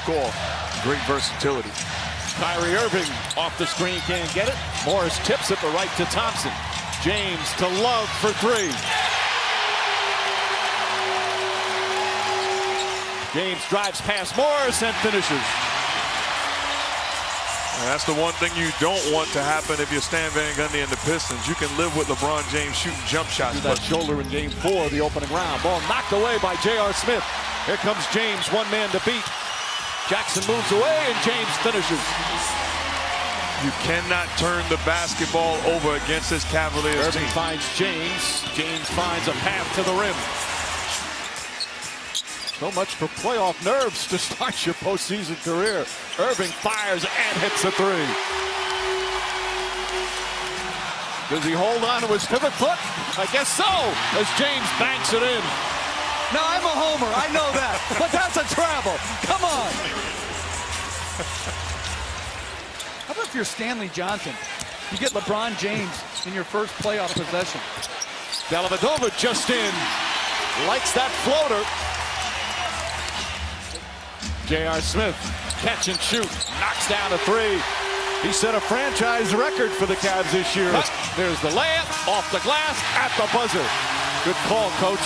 score. Great versatility. Kyrie Irving off the screen, can't get it. Morris tips it, but right to Thompson. James to Love for three. James drives past Morris and finishes. And that's the one thing you don't want to happen if you're Stan Van Gundy and the Pistons. You can live with LeBron James shooting jump shots. That shoulder in game 4, the opening round. Ball knocked away by J.R. Smith. Here comes James, one man to beat. Jackson moves away and James finishes. You cannot turn the basketball over against this Cavaliers Irving team. finds James. James finds a path to the rim. So much for playoff nerves to start your postseason career. Irving fires and hits a three. Does he hold on to his pivot foot? I guess so, as James banks it in. Now, I'm a homer, I know that, but that's a travel. Come on. How about if you're Stanley Johnson? You get LeBron James in your first playoff possession. Dellavedova just in. Likes that floater. J.R. Smith, catch and shoot. Knocks down a three. He set a franchise record for the Cavs this year. There's the layup, off the glass, at the buzzer. Good call, coach.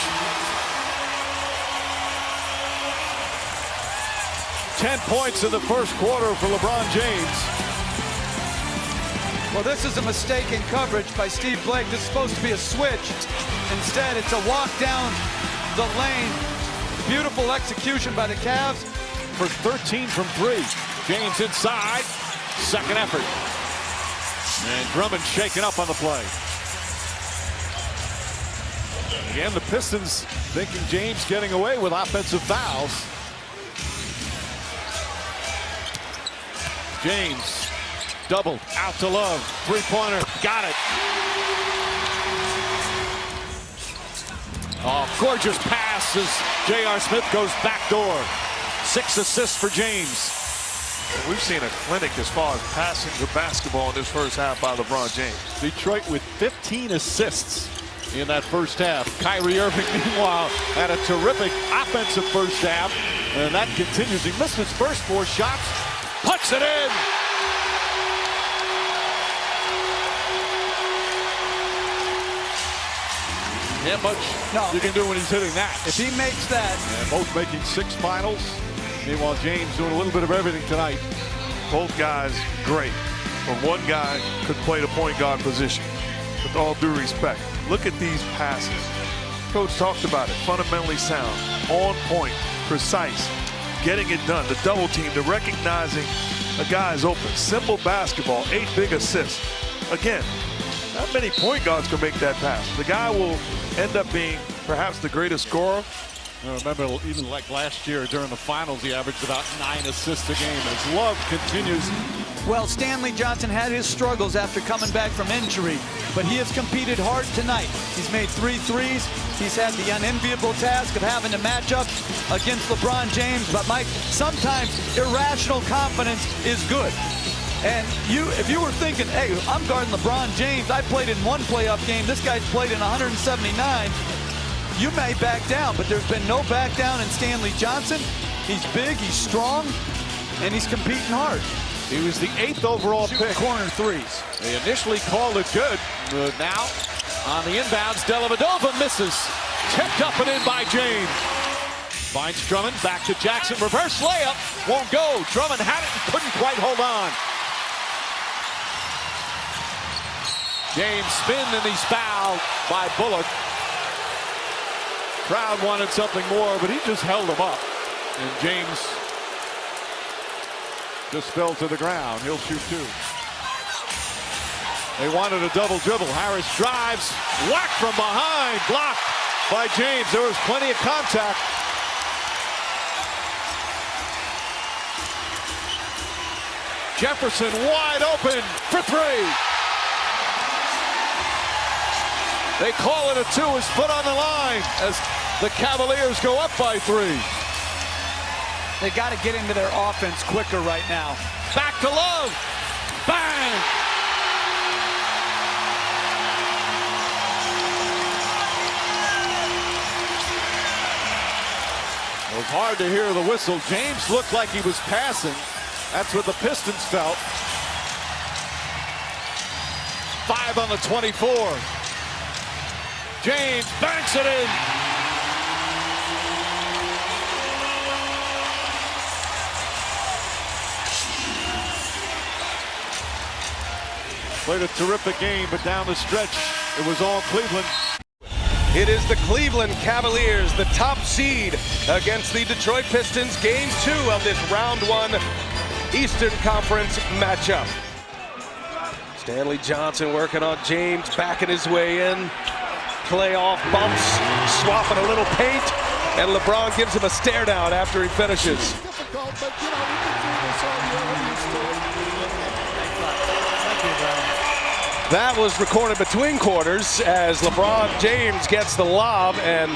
10 points in the first quarter for LeBron James. Well, this is a mistake in coverage by Steve Blake. This is supposed to be a switch. Instead, it's a walk down the lane. Beautiful execution by the Cavs. For 13 from three. James inside. Second effort. And Drummond shaken up on the play. Again, the Pistons thinking James getting away with offensive fouls. James doubled out to Love. Three-pointer. Got it. Oh, gorgeous pass as J.R. Smith goes back door. 6 assists for James. We've seen a clinic as far as passing the basketball in this first half by LeBron James. Detroit with 15 assists in that first half. Kyrie Irving, meanwhile, had a terrific offensive first half, and that continues. He missed his first 4 shots, puts it in. Not much you can do when he's hitting that. If he makes that. And both making 6 finals. Meanwhile, James doing a little bit of everything tonight. Both guys great, but one guy could play the point guard position. With all due respect, look at these passes. Coach talked about it. Fundamentally sound, on point, precise, getting it done. The double team, the recognizing a guy is open. Simple basketball, 8 big assists. Again, not many point guards can make that pass. The guy will end up being perhaps the greatest scorer. I remember even like last year during the finals, he averaged about 9 assists a game as Love continues. Well, Stanley Johnson had his struggles after coming back from injury, but he has competed hard tonight. He's made 3 threes. He's had the unenviable task of having to match up against LeBron James. But Mike, sometimes irrational confidence is good. And if you were thinking, hey, I'm guarding LeBron James, I played in 1 playoff game, this guy's played in 179, you may back down, but there's been no back down in Stanley Johnson. He's big, he's strong, and he's competing hard. He was the 8th overall pick. Corner threes. They initially called it good, but now on the inbounds, Dellavedova misses. Tipped up and in by James. Finds Drummond, back to Jackson, reverse layup, won't go. Drummond had it and couldn't quite hold on. James spin and he's fouled by Bullock. Crowd wanted something more, but he just held him up. And James just fell to the ground. He'll shoot 2. They wanted a double dribble. Harris drives, whack from behind, blocked by James. There was plenty of contact. Jefferson wide open for 3. They call it a 2. His foot on the line as the Cavaliers go up by 3. They got to get into their offense quicker right now. Back to Love. Bang! It was hard to hear the whistle. James looked like he was passing. That's what the Pistons felt. 5 on the 24. James banks it in. Played a terrific game, but down the stretch, it was all Cleveland. It is the Cleveland Cavaliers, the top seed, against the Detroit Pistons, game 2 of this round 1 Eastern Conference matchup. Stanley Johnson working on James, backing his way in. Playoff bumps, swapping a little paint, and LeBron gives him a stare down after he finishes. Difficult, but you know, we can do this all year. That was recorded between quarters as LeBron James gets the lob and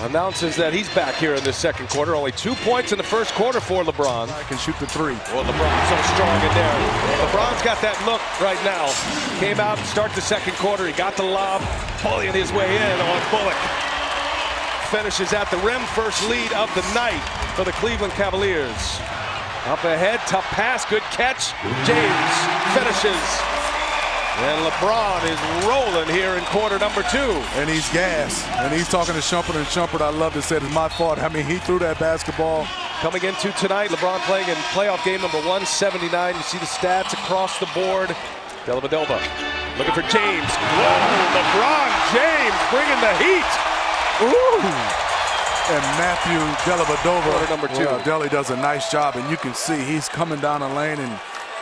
announces that he's back here in this second quarter. Only 2 points in the first quarter for LeBron. I can shoot the 3. Well, LeBron's so strong in there. LeBron's got that look right now. Came out and start the second quarter. He got the lob, bullying his way in on Bullock. Finishes at the rim, first lead of the night for the Cleveland Cavaliers. Up ahead, tough pass, good catch. James finishes. And LeBron is rolling here in quarter number 2. And he's gassed. And he's talking to Shumpert, and Shumpert, I love to say, it's my fault. I mean, he threw that basketball. Coming into tonight, LeBron playing in playoff game number 179. You see the stats across the board. Dellavedova looking for James. Whoa, LeBron James bringing the heat. Ooh. And Matthew Dellavedova, quarter number 2. Well, Delly does a nice job, and you can see he's coming down the lane, and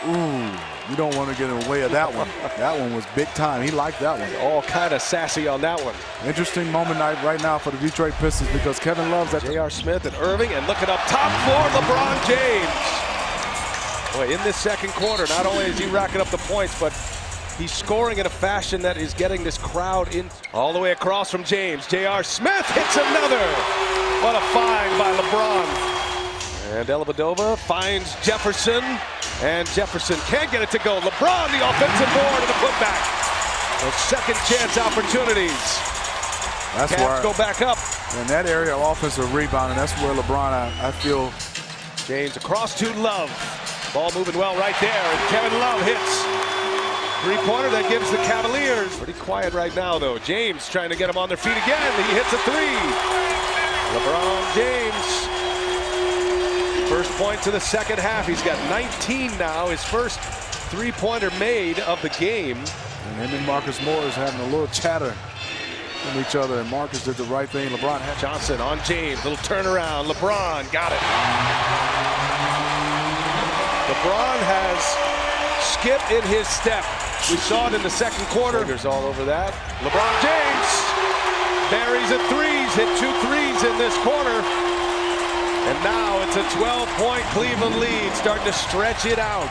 ooh, you don't want to get in the way of that one. That one was big time. He liked that one. All kind of sassy on that one. Interesting moment right now for the Detroit Pistons because Kevin Love's at J.R. Smith and Irving, and looking up top floor, LeBron James. Boy, in this second quarter, not only is he racking up the points, but he's scoring in a fashion that is getting this crowd in. All the way across from James. J.R. Smith hits another. What a find by LeBron. And Dellavedova finds Jefferson. And Jefferson can't get it to go. LeBron, the offensive board, and the putback. Those second chance opportunities. That's Cavs go back up. In that area of offensive rebounding, that's where LeBron, I feel. James across to Love. Ball moving well right there. And Kevin Love hits. Three-pointer that gives the Cavaliers. Pretty quiet right now, though. James trying to get them on their feet again. He hits a 3. LeBron James. First points of the second half. He's got 19 now. His first three-pointer made of the game. And him and Marcus Morris having a little chatter from each other. And Marcus did the right thing. LeBron had Johnson on James. Little turnaround. LeBron got it. LeBron has skip in his step. We saw it in the second quarter. Fingers all over that. LeBron James buries at threes. Hit 2 threes in this quarter. And now it's a 12-point Cleveland lead, starting to stretch it out.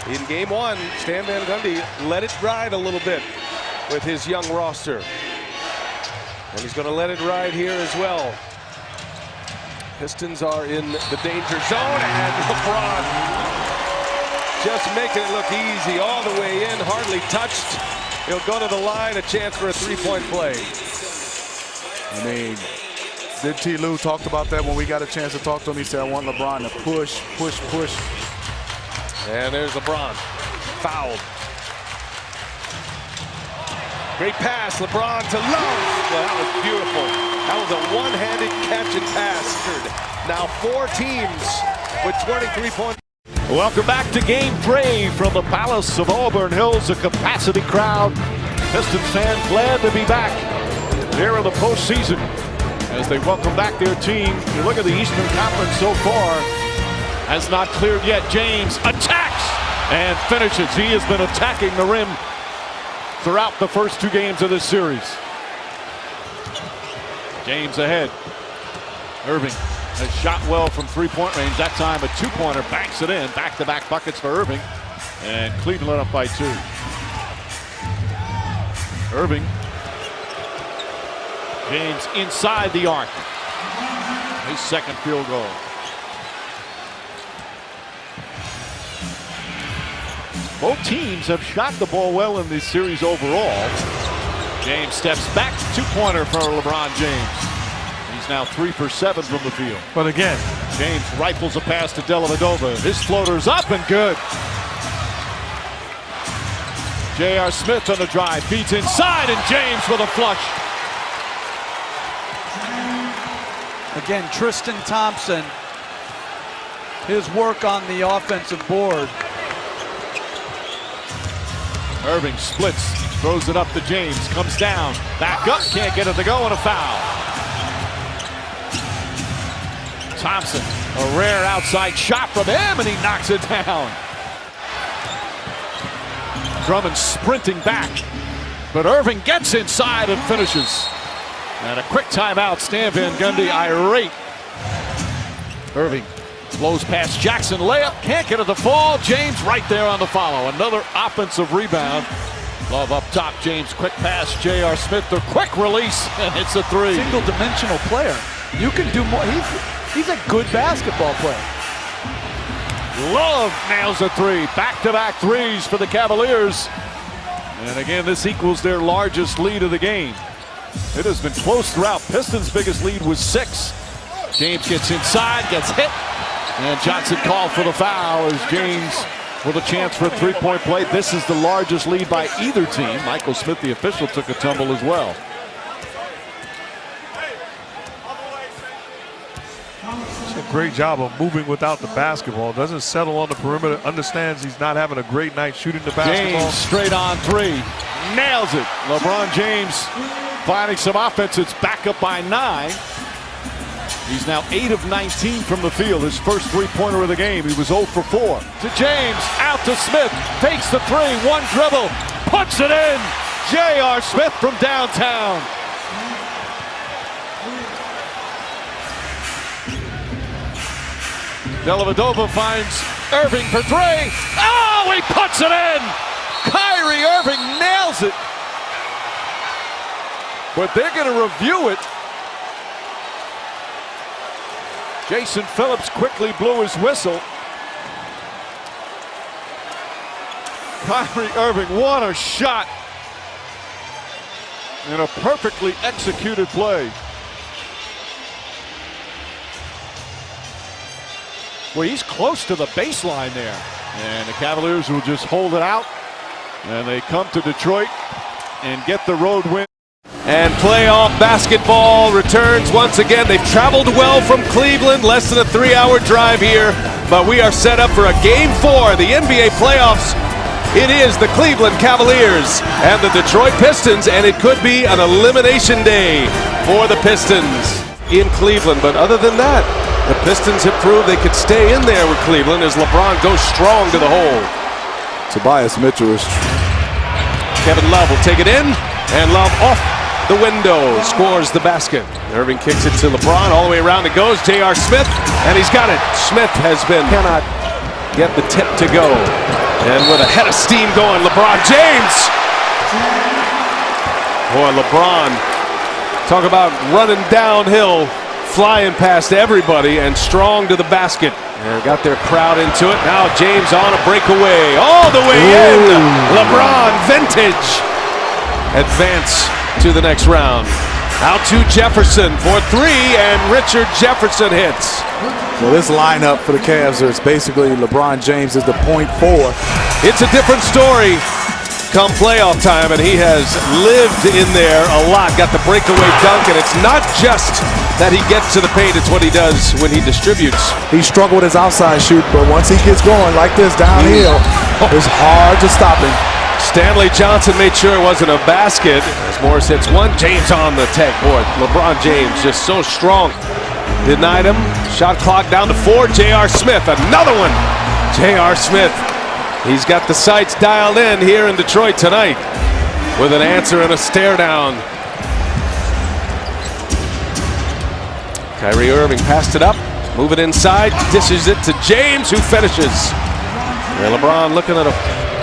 In game 1, Stan Van Gundy let it ride a little bit with his young roster. And he's going to let it ride here as well. Pistons are in the danger zone, and LeBron just making it look easy all the way in, hardly touched. He'll go to the line, a chance for a 3-point play. I mean, did T. Lue talked about that when we got a chance to talk to him? He said, I want LeBron to push, push, push. And there's LeBron, fouled. Great pass, LeBron to Love. Well, that was beautiful. That was a one-handed catch and pass. Now 4 teams with 23 points. Welcome back to Game 3 from the Palace of Auburn Hills, a capacity crowd. Pistons fans glad to be back here in the postseason as they welcome back their team. You look at the Eastern Conference so far, has not cleared yet. James attacks and finishes. He has been attacking the rim throughout the first 2 games of this series. James ahead. Irving has shot well from 3-point range. That time a 2-pointer, banks it in. Back-to-back buckets for Irving. And Cleveland up by 2. Irving. James inside the arc. His second field goal. Both teams have shot the ball well in this series overall. James steps back. 2-pointer for LeBron James. He's He's now 3 for 7 from the field. But again, James rifles a pass to Dellavedova. His floater's up and good. J.R. Smith on the drive, feeds inside, and James with a flush. Again, Tristan Thompson, his work on the offensive board. Irving splits, throws it up to James, comes down, back up, can't get it to go, and a foul. Thompson, a rare outside shot from him, and he knocks it down. Drummond sprinting back, but Irving gets inside and finishes. And a quick timeout, Stan Van Gundy irate. Irving blows past Jackson, layup, can't get it to fall. James right there on the follow. Another offensive rebound. Love up top, James, quick pass, J.R. Smith, the quick release, and it's a three. Single-dimensional player. You can do more. He's a good basketball player. Love nails a three. Back-to-back threes for the Cavaliers. And again, this equals their largest lead of the game. It has been close throughout. Pistons' biggest lead was 6. James gets inside, gets hit. And Johnson called for the foul as James with a chance for a three-point play. This is the largest lead by either team. Michael Smith, the official, took a tumble as well. a great job of moving without the basketball. Doesn't settle on the perimeter. Understands he's not having a great night shooting the basketball. James straight on three. Nails it. LeBron James finding some offense. It's back up by 9. He's now 8 of 19 from the field. His first three-pointer of the game. He was 0 for 4. To James, out to Smith. Fakes the three. One dribble. Puts it in. J.R. Smith from downtown. Dellavedova finds Irving for 3. Oh, he puts it in. Kyrie Irving nails it. But they're going to review it. Jason Phillips quickly blew his whistle. Kyrie Irving, what a shot. And a perfectly executed play. Well, he's close to the baseline there. And the Cavaliers will just hold it out. And they come to Detroit and get the road win. And playoff basketball returns once again. They've traveled well from Cleveland, less than a 3-hour drive here. But we are set up for a Game 4, the NBA playoffs. It is the Cleveland Cavaliers and the Detroit Pistons, and it could be an elimination day for the Pistons in Cleveland. But other than that, the Pistons have proved they could stay in there with Cleveland as LeBron goes strong to the hole. Tobias Mitchell is... Kevin Love will take it in, and Love off the window, scores the basket. Irving kicks it to LeBron, all the way around it goes. J.R. Smith, and he's got it. Smith cannot get the tip to go. And with a head of steam going, LeBron James. Boy, LeBron, talk about running downhill, flying past everybody and strong to the basket. And got their crowd into it. Now James on a breakaway, all the way in. LeBron, vintage. Advance to the next round. Out to Jefferson for 3, and Richard Jefferson hits. Well, this lineup for the Cavs is basically LeBron James is the point forward. It's a different story come playoff time, and he has lived in there a lot. Got the breakaway dunk, and it's not just that he gets to the paint, it's what he does when he distributes. He struggled with his outside shoot, but once he gets going like this downhill, it's hard to stop him. Stanley Johnson made sure it wasn't a basket as Morris hits one. James on the tech. Boy, LeBron James just so strong. Denied him. Shot clock down to 4. J.R. Smith, another one. J.R. Smith. He's got the sights dialed in here in Detroit tonight with an answer and a stare down. Kyrie Irving passed it up. Move it inside. Dishes it to James, who finishes. And LeBron looking at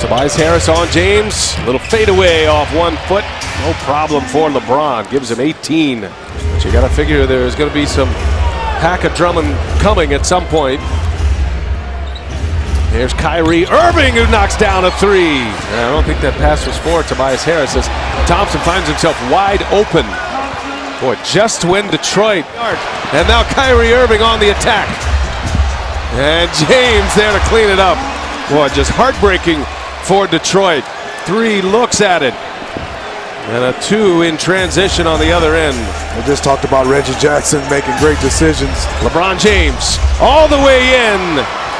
Tobias Harris on James. Little fadeaway off 1 foot. No problem for LeBron. Gives him 18. But you got to figure there's going to be some pack of Drummond coming at some point. There's Kyrie Irving, who knocks down a 3. And I don't think that pass was for Tobias Harris as Thompson finds himself wide open. Boy, just when Detroit. And now Kyrie Irving on the attack. And James there to clean it up. Boy, just heartbreaking for Detroit. 3 looks at it. And a 2 in transition on the other end. We just talked about Reggie Jackson making great decisions. LeBron James all the way in.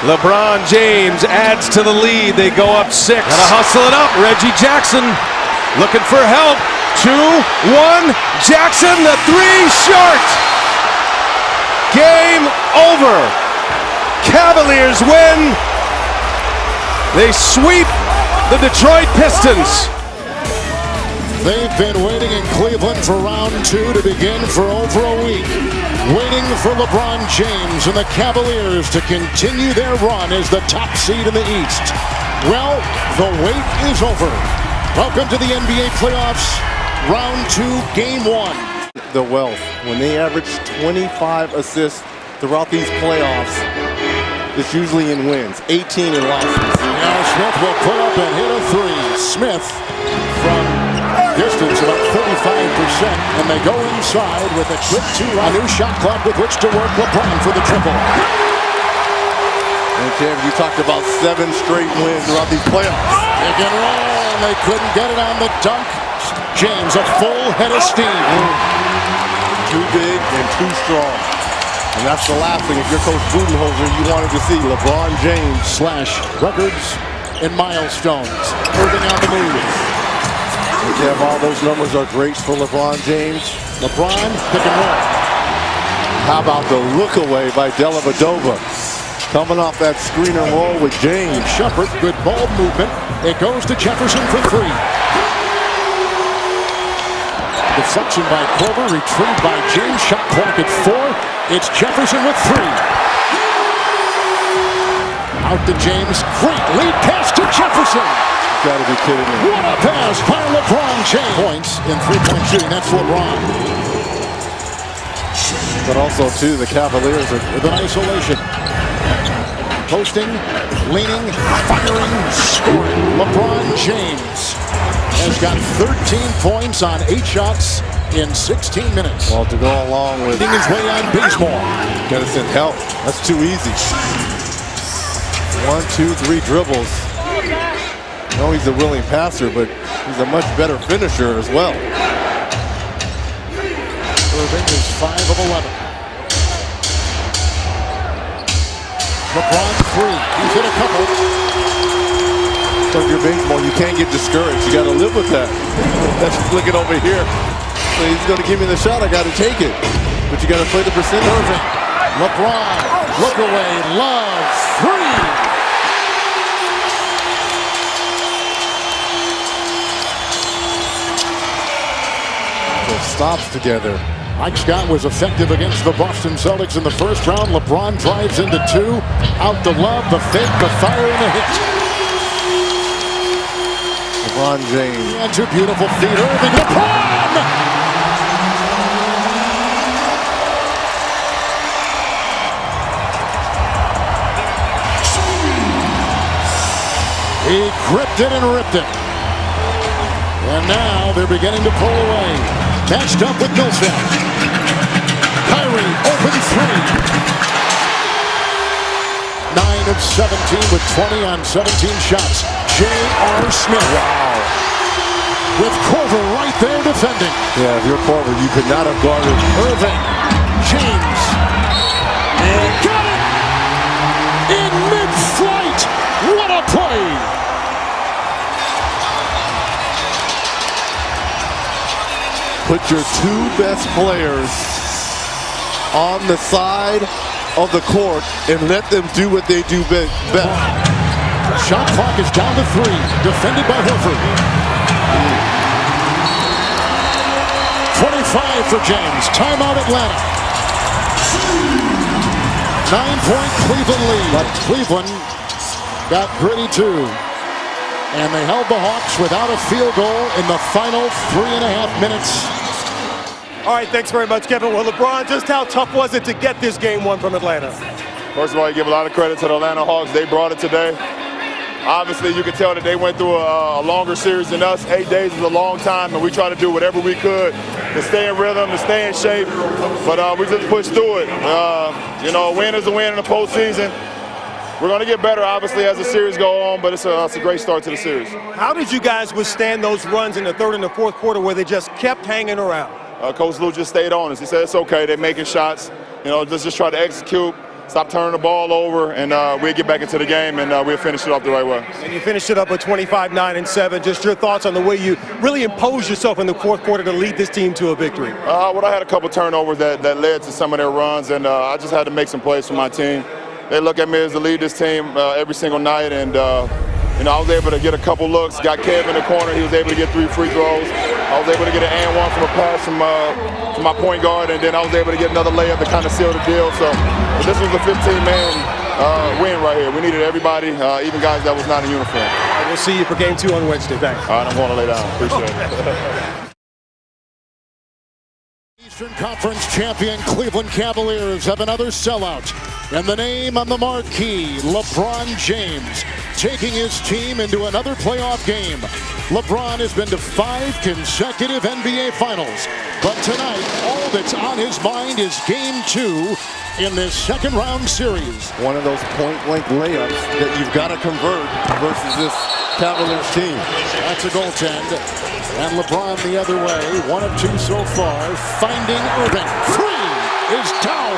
LeBron James adds to the lead. They go up 6. Gotta hustle it up. Reggie Jackson looking for help. 2-1. Jackson, the 3 short. Game over. Cavaliers win. They sweep the Detroit Pistons. They've been waiting in Cleveland for round 2 to begin for over a week. Waiting for LeBron James and the Cavaliers to continue their run as the top seed in the East. Well, the wait is over. Welcome to the NBA playoffs, round 2, game 1. The wealth. When they average 25 assists throughout these playoffs, it's usually in wins, 18 in losses. Now Smith will put up and hit a 3. Smith from distance about 35%, and they go inside with a quick 2. A new shot clock with which to work. LeBron for the triple. And Kev, you talked about 7 straight wins throughout these playoffs. Pick and roll, and they couldn't get it on the dunk. James, a full head of steam. Too big and too strong. And that's the last thing, if you're Coach Budenholzer, you wanted to see LeBron James Slash records and milestones. Irving on the move. and Kev, all those numbers are great for LeBron James. LeBron, pick and roll. How about the look away by Dellavedova? Coming off that screen and roll with James. Shumpert, good ball movement. It goes to Jefferson for 3. Deflection by Korver, retrieved by James. Shot clock at 4. It's Jefferson with 3. Out to James. Great lead pass to Jefferson. You gotta be kidding me. What a pass by LeBron James. Points in 3-point shooting. That's LeBron. But also, too, the Cavaliers are With an isolation. Posting, leaning, firing, scoring. LeBron James has got 13 points on 8 shots in 16 minutes. well to go along with. Getting his way on Bazemore. Gotta send help. That's too easy. 1, 2, 3 dribbles. I know he's a willing passer, but he's a much better finisher as well. Irving is 5 of 11. LeBron 3. He's hit a couple. So if you're baseball, you can't get discouraged. You got to live with that. That's looking over here. So he's going to give me the shot. I got to take it. But you got to play the percentage. Irving. LeBron. Look away. Love. 3. Stops together. Mike Scott was effective against the Boston Celtics in the first round. LeBron drives into 2. Out to Love. The fake, the fire, and the hit. LeBron James. And 2 beautiful feet. Irving. LeBron! He gripped it and ripped it. And now they're beginning to pull away. Matched up with Millsap. Kyrie, open 3. 9 of 17 with 20 on 17 shots. J.R. Smith. Wow. With Korver right there defending. Yeah, if you're Korver, you could not have guarded. Irving. James. And got it! In mid-flight. What a play! Put your 2 best players on the side of the court and let them do what they do best. Shot clock is down to 3. Defended by Horford. 25 for James. Timeout Atlanta. 9-point Cleveland lead. But Cleveland got gritty too. And they held the Hawks without a field goal in the final 3.5 minutes. All right, thanks very much, Kevin. Well, LeBron, just how tough was it to get this game 1 from Atlanta? First of all, you give a lot of credit to the Atlanta Hawks. They brought it today. Obviously, you can tell that they went through a longer series than us. 8 days is a long time, and we tried to do whatever we could to stay in rhythm, to stay in shape. But we just pushed through it. You know, a win is a win in the postseason. We're going to get better, obviously, as the series go on, but it's a great start to the series. How did you guys withstand those runs in the third and the fourth quarter where they just kept hanging around? Coach Lou just stayed on us. He said it's okay. They're making shots. You know, just try to execute, stop turning the ball over, and we'll get back into the game, and we'll finish it off the right way. And you finished it up with 25, 9, and 7. Just your thoughts on the way you really imposed yourself in the fourth quarter to lead this team to a victory? Well, I had a couple turnovers that led to some of their runs, and I just had to make some plays for my team. They look at me as to lead this team every single night, and you know, I was able to get a couple looks. Got Kev in the corner. He was able to get 3 free throws. I was able to get an and one from a pass from my point guard, and then I was able to get another layup to kind of seal the deal. So this was a 15-man win right here. We needed everybody, even guys that was not in uniform. We'll see you for game 2 on Wednesday. Thanks. All right, I'm going to lay down. Appreciate it. Eastern Conference champion Cleveland Cavaliers have another sellout. And the name on the marquee, LeBron James, taking his team into another playoff game. LeBron has been to 5 consecutive NBA Finals. But tonight, all that's on his mind is Game 2 in this second round series. One of those point-blank layups that you've got to convert versus this Cavaliers team. That's a goaltend. And LeBron the other way, 1 of 2 so far, finding Irving. 3 is down.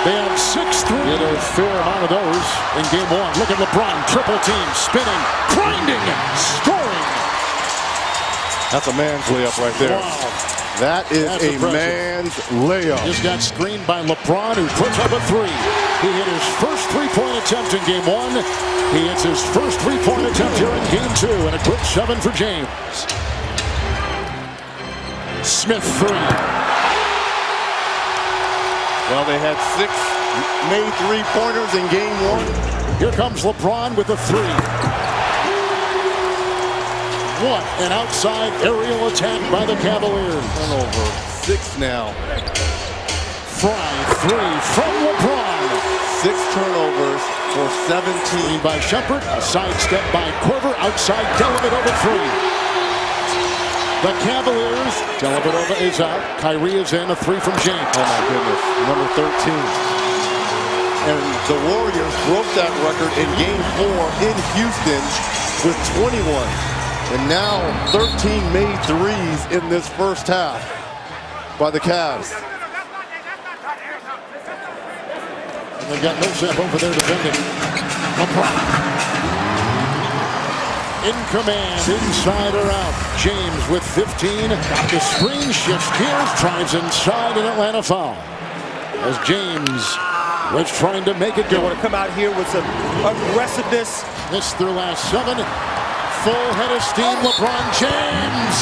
They have 6 3. Get a fair amount of those in game 1. Look at LeBron, triple team, spinning, grinding, scoring. That's a man's layup right there. Wow. That is That's a impressive. man's layup. Just got screened by LeBron, who puts up a 3. He hit his first 3-point attempt in game 1. He hits his first 3-point attempt here in game 2, and a quick 7 for James. Smith 3. Well, they had 6 made 3-pointers in game 1. Here comes LeBron with a 3. What an outside aerial attack by the Cavaliers. Turnover 6 now. Fry 3 from LeBron. 6 turnovers for 17. Screen by Shepard, a sidestep by Korver, outside Dellavedova 3. The Cavaliers, Dellavedova is out. Kyrie is in, a 3 from James. Oh my goodness, number 13. And the Warriors broke that record in game 4 in Houston with 21. And now 13 made 3s in this first half by the Cavs. And they've got Millsap over there defending. LeBron in command, inside or out. James with 15. Got the screen, shifts gears, drives inside, and Atlanta foul. As James was trying to make it They go. want to come out here with some aggressiveness. Missed their last 7. Full head of steam, LeBron James.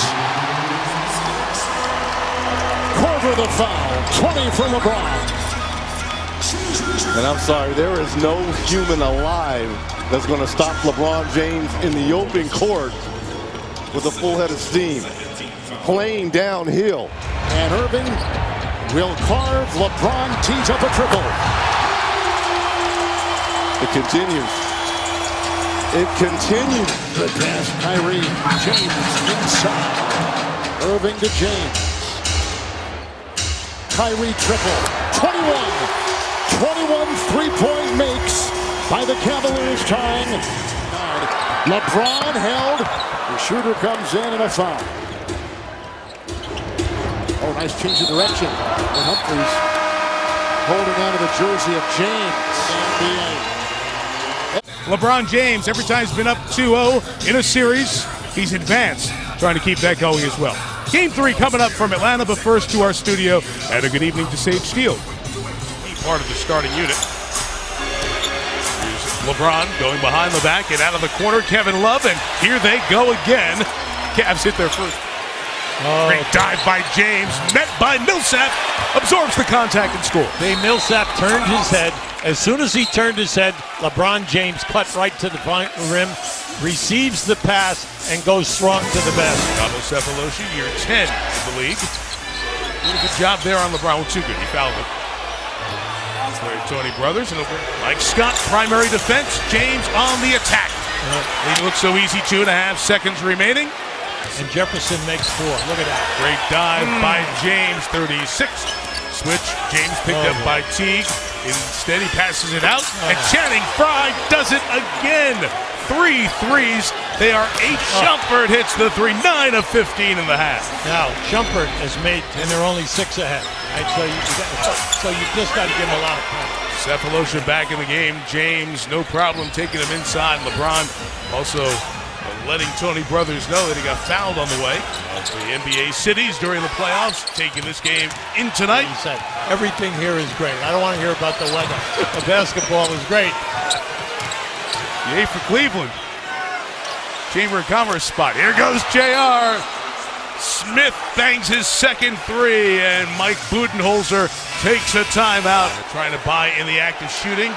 Korver the foul. 20 for LeBron. And I'm sorry, there is no human alive that's going to stop LeBron James in the open court with a full head of steam. Playing downhill. And Irving will carve. LeBron tees up a triple. It continues. It continues. Good pass, Kyrie. James inside. Irving to James. Kyrie triple. 21. 21 3-point makes by the Cavaliers, tying. LeBron held. The shooter comes in and a foul. Oh, nice change of direction. And Humphries holding on to the jersey of James. LeBron James, every time he's been up 2-0 in a series, he's advanced, trying to keep that going as well. Game 3 coming up from Atlanta, but first to our studio, and a good evening to Sage Steele. Part of the starting unit. Here's LeBron going behind the back and out of the corner. Kevin Love, and here they go again. Cavs hit their first. Great dive by James, met by Millsap, absorbs the contact and scores. Millsap turned his head. As soon as he turned his head, LeBron James cut right to the rim, receives the pass, and goes strong to the basket. Cabo Cephalosha, year 10 in the league. Did a good job there on LeBron. Well, too good. He fouled it. Tony Brothers and Mike Scott, primary defense. James on the attack. It looks so easy, 2.5 seconds remaining. and Jefferson makes 4. Look at that. Great dive by James, 36. Switch, James picked up by Teague. Instead, he passes it out, and Channing Frye does it again. 3 threes. They are 8. Shumpert hits the 3, 9 of 15 in the half. Now, Shumpert has made, and they're only 6 ahead. Right? So you just got to give him a lot of credit. Cephalosha back in the game. James, no problem taking him inside. LeBron also letting Tony Brothers know that he got fouled on the way. The NBA cities during the playoffs, taking this game in tonight. He said, everything here is great. I don't want to hear about the weather. The basketball is great. Yay for Cleveland. Chamber of Commerce spot. Here goes JR. Smith bangs his second 3, and Mike Budenholzer takes a timeout. They're trying to buy in the act of shooting.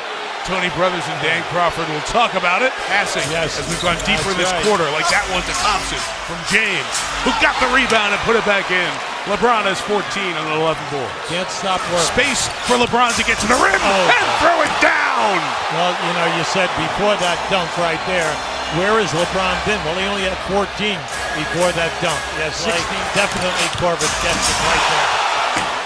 Tony Brothers and Dan Crawford will talk about it. Passing as we've gone deeper this quarter, like that one to Thompson from James, who got the rebound and put it back in. LeBron has 14 on an 11 board. Can't stop work. Space for LeBron to get to the rim and throw it down. Well, you know, you said before that dunk right there, where has LeBron been? Well, he only had 14 before that dunk. He has 16. Definitely Corbett gets it right there.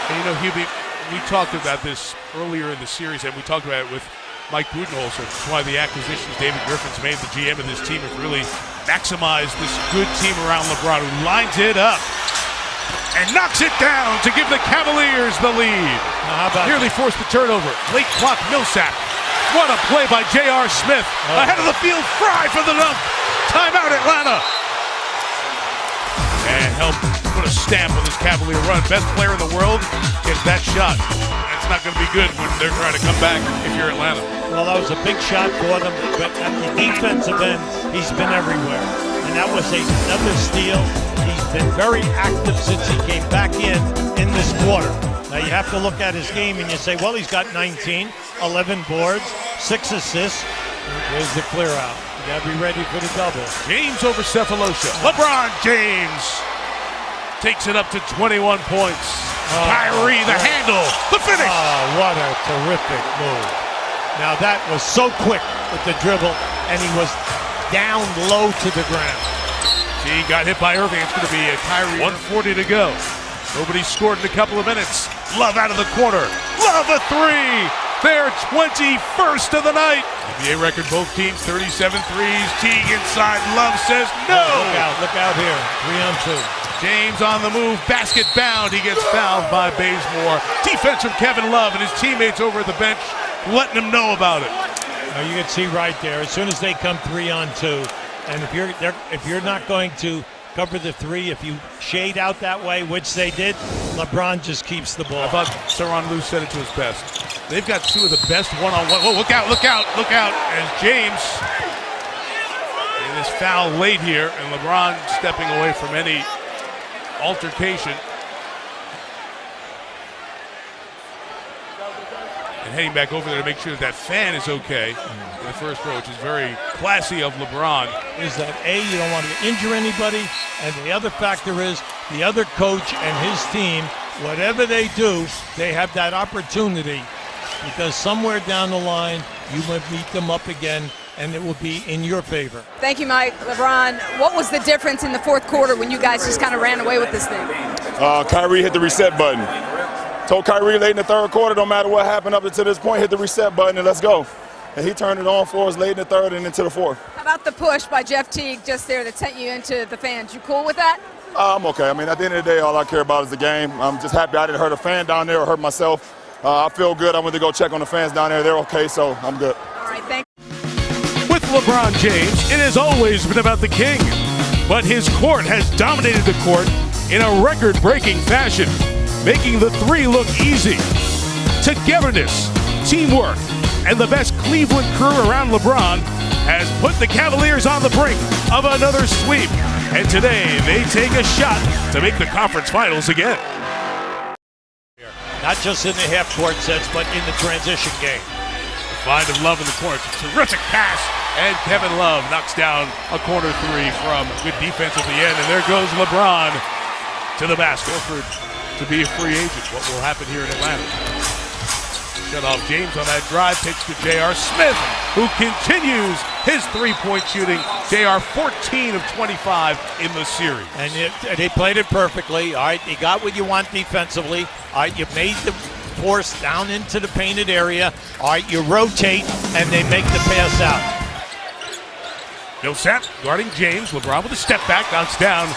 And you know, Hubie, we talked about this earlier in the series, and we talked about it with Mike Budenholzer. That's why the acquisitions David Griffin's made, the GM of this team, have really maximized this good team around LeBron, who lines it up and knocks it down to give the Cavaliers the lead. Nearly forced the turnover. Late clock Millsap. What a play by J.R. Smith. Ahead of the field, Frye for the dunk. Timeout Atlanta. And help put a stamp on this Cavalier run. Best player in the world gets that shot. That's not going to be good when they're trying to come back if you're Atlanta. Well, that was a big shot for them, but at the defensive end, he's been everywhere. And that was another steal. He's been very active since he came back in this quarter. Now, you have to look at his game and you say, well, he's got 19, 11 boards, 6 assists. There's the clear out. You got to be ready for the double. James over Cephalosha. LeBron James takes it up to 21 points. Kyrie, the handle, the finish. What a terrific move. Now, that was so quick with the dribble, and he was down low to the ground. He got hit by Irving. It's going to be a Kyrie. 1:40 to go. Nobody scored in a couple of minutes. Love out of the corner. Love a 3. Their 21st of the night. NBA record, both teams, 37 threes. Teague inside. Love says no. Look out here. 3 on 2. James on the move. Basket bound. He gets fouled by Bazemore. Defense from Kevin Love and his teammates over at the bench letting him know about it. Now you can see right there, as soon as they come 3 on 2, and if you're not going to cover the 3, if you shade out that way, which they did, LeBron just keeps the ball. I thought Tyronn Lue said it to his best. They've got 2 of the best one-on-one. Oh, look out, look out, look out. As James in his foul late here, and LeBron stepping away from any altercation. And heading back over there to make sure that fan is okay in the first row, which is very classy of LeBron. Is that you don't want to injure anybody, and the other factor is the other coach and his team, whatever they do, they have that opportunity, because somewhere down the line you might meet them up again, and it will be in your favor. Thank you, Mike. LeBron, what was the difference in the fourth quarter when you guys just kind of ran away with this thing? Kyrie hit the reset button. Told Kyrie late in the third quarter, no matter what happened up to this point, hit the reset button and let's go. And he turned it on for us late in the third and into the fourth. How about the push by Jeff Teague just there that sent you into the fans? You cool with that? I'm okay. I mean, at the end of the day, all I care about is the game. I'm just happy I didn't hurt a fan down there or hurt myself. I feel good. I went to go check on the fans down there. They're okay, so I'm good. All right, thank you. With LeBron James, it has always been about the king. But his court has dominated the court in a record-breaking fashion, making the 3 look easy. Togetherness, teamwork, and the best Cleveland crew around LeBron has put the Cavaliers on the brink of another sweep. And today, they take a shot to make the conference finals again. Not just in the half-court sets, but in the transition game. The find of Love in the court. Terrific pass. And Kevin Love knocks down a corner 3 from good defense at the end. And there goes LeBron to the basket. To be a free agent. What will happen here in Atlanta? Shut off James on that drive. Pitch to J.R. Smith, who continues his three-point shooting. J.R. 14 of 25 in the series. And they played it perfectly. All right, you got what you want defensively. All right, you made the force down into the painted area. All right, you rotate, and they make the pass out. Millsap guarding James. LeBron with a step back, knocks down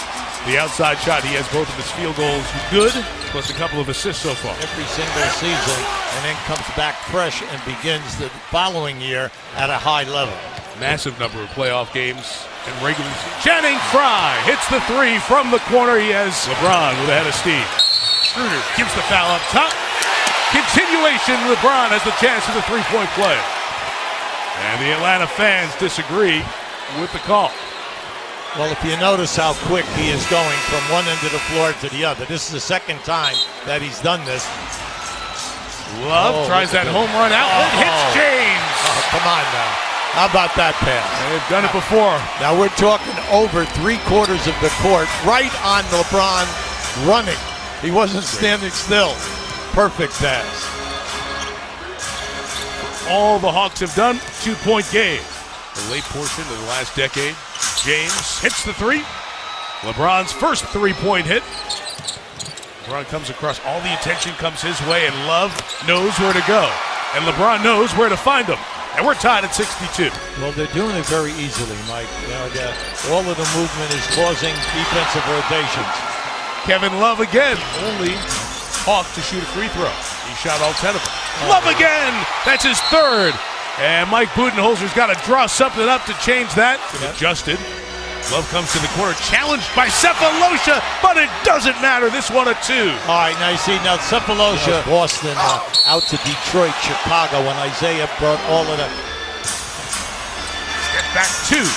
the outside shot. He has both of his field goals good, plus a couple of assists so far. Every single season, and then comes back fresh and begins the following year at a high level. Massive number of playoff games and regular season. Channing Frye hits the three from the corner. He has LeBron with a head of steam. Schroeder gives the foul up top. Continuation, LeBron has the chance for the three-point play. And the Atlanta fans disagree with the call. Well, if you notice how quick he is going from one end of the floor to the other. This is the second time that he's done this. Love tries that home run out. Hits James. Oh, come on now. How about that pass? They've done it before. Now we're talking over 3/4 of the court, right on LeBron running. He wasn't standing still. Perfect pass. All the Hawks have done, 2-point game. The late portion of the last decade. James hits the three. LeBron's first three-point hit. LeBron comes across, all the attention comes his way, and Love knows where to go. And LeBron knows where to find him. And we're tied at 62. Well, they're doing it very easily, Mike. You know, all of the movement is causing defensive rotations. Kevin Love again, only Hawk to shoot a free throw. He shot all 10 of them. Love again! That's his third. And Mike Budenholzer's got to draw something up to change that. Adjusted. Love comes to the corner, challenged by Cephalosha, but it doesn't matter. This one a two. All right, now you see, now Cephalosha, Boston, out to Detroit, Chicago, when Isaiah brought all of that. Step back two.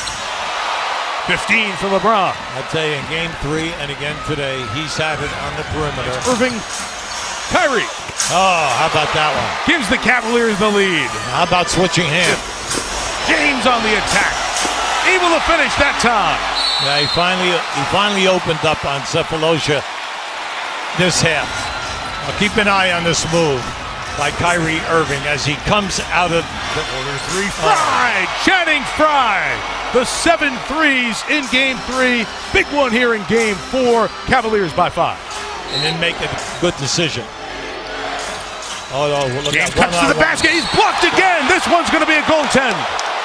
15 for LeBron. I tell you, in game 3 and again today, he's had it on the perimeter. Irving, Kyrie. Oh, how about that one? Gives the Cavaliers the lead. How about switching hands? James on the attack. Able to finish that time. Yeah, he finally opened up on Cephalosha this half. Now keep an eye on this move by Kyrie Irving as he comes out of the quarter 3. Frye, Channing Frye. The 7 threes in game 3. Big one here in game 4. Cavaliers by 5. And then make a good decision. Oh, no, look James cuts to the basket. He's blocked again. This one's going to be a goaltend.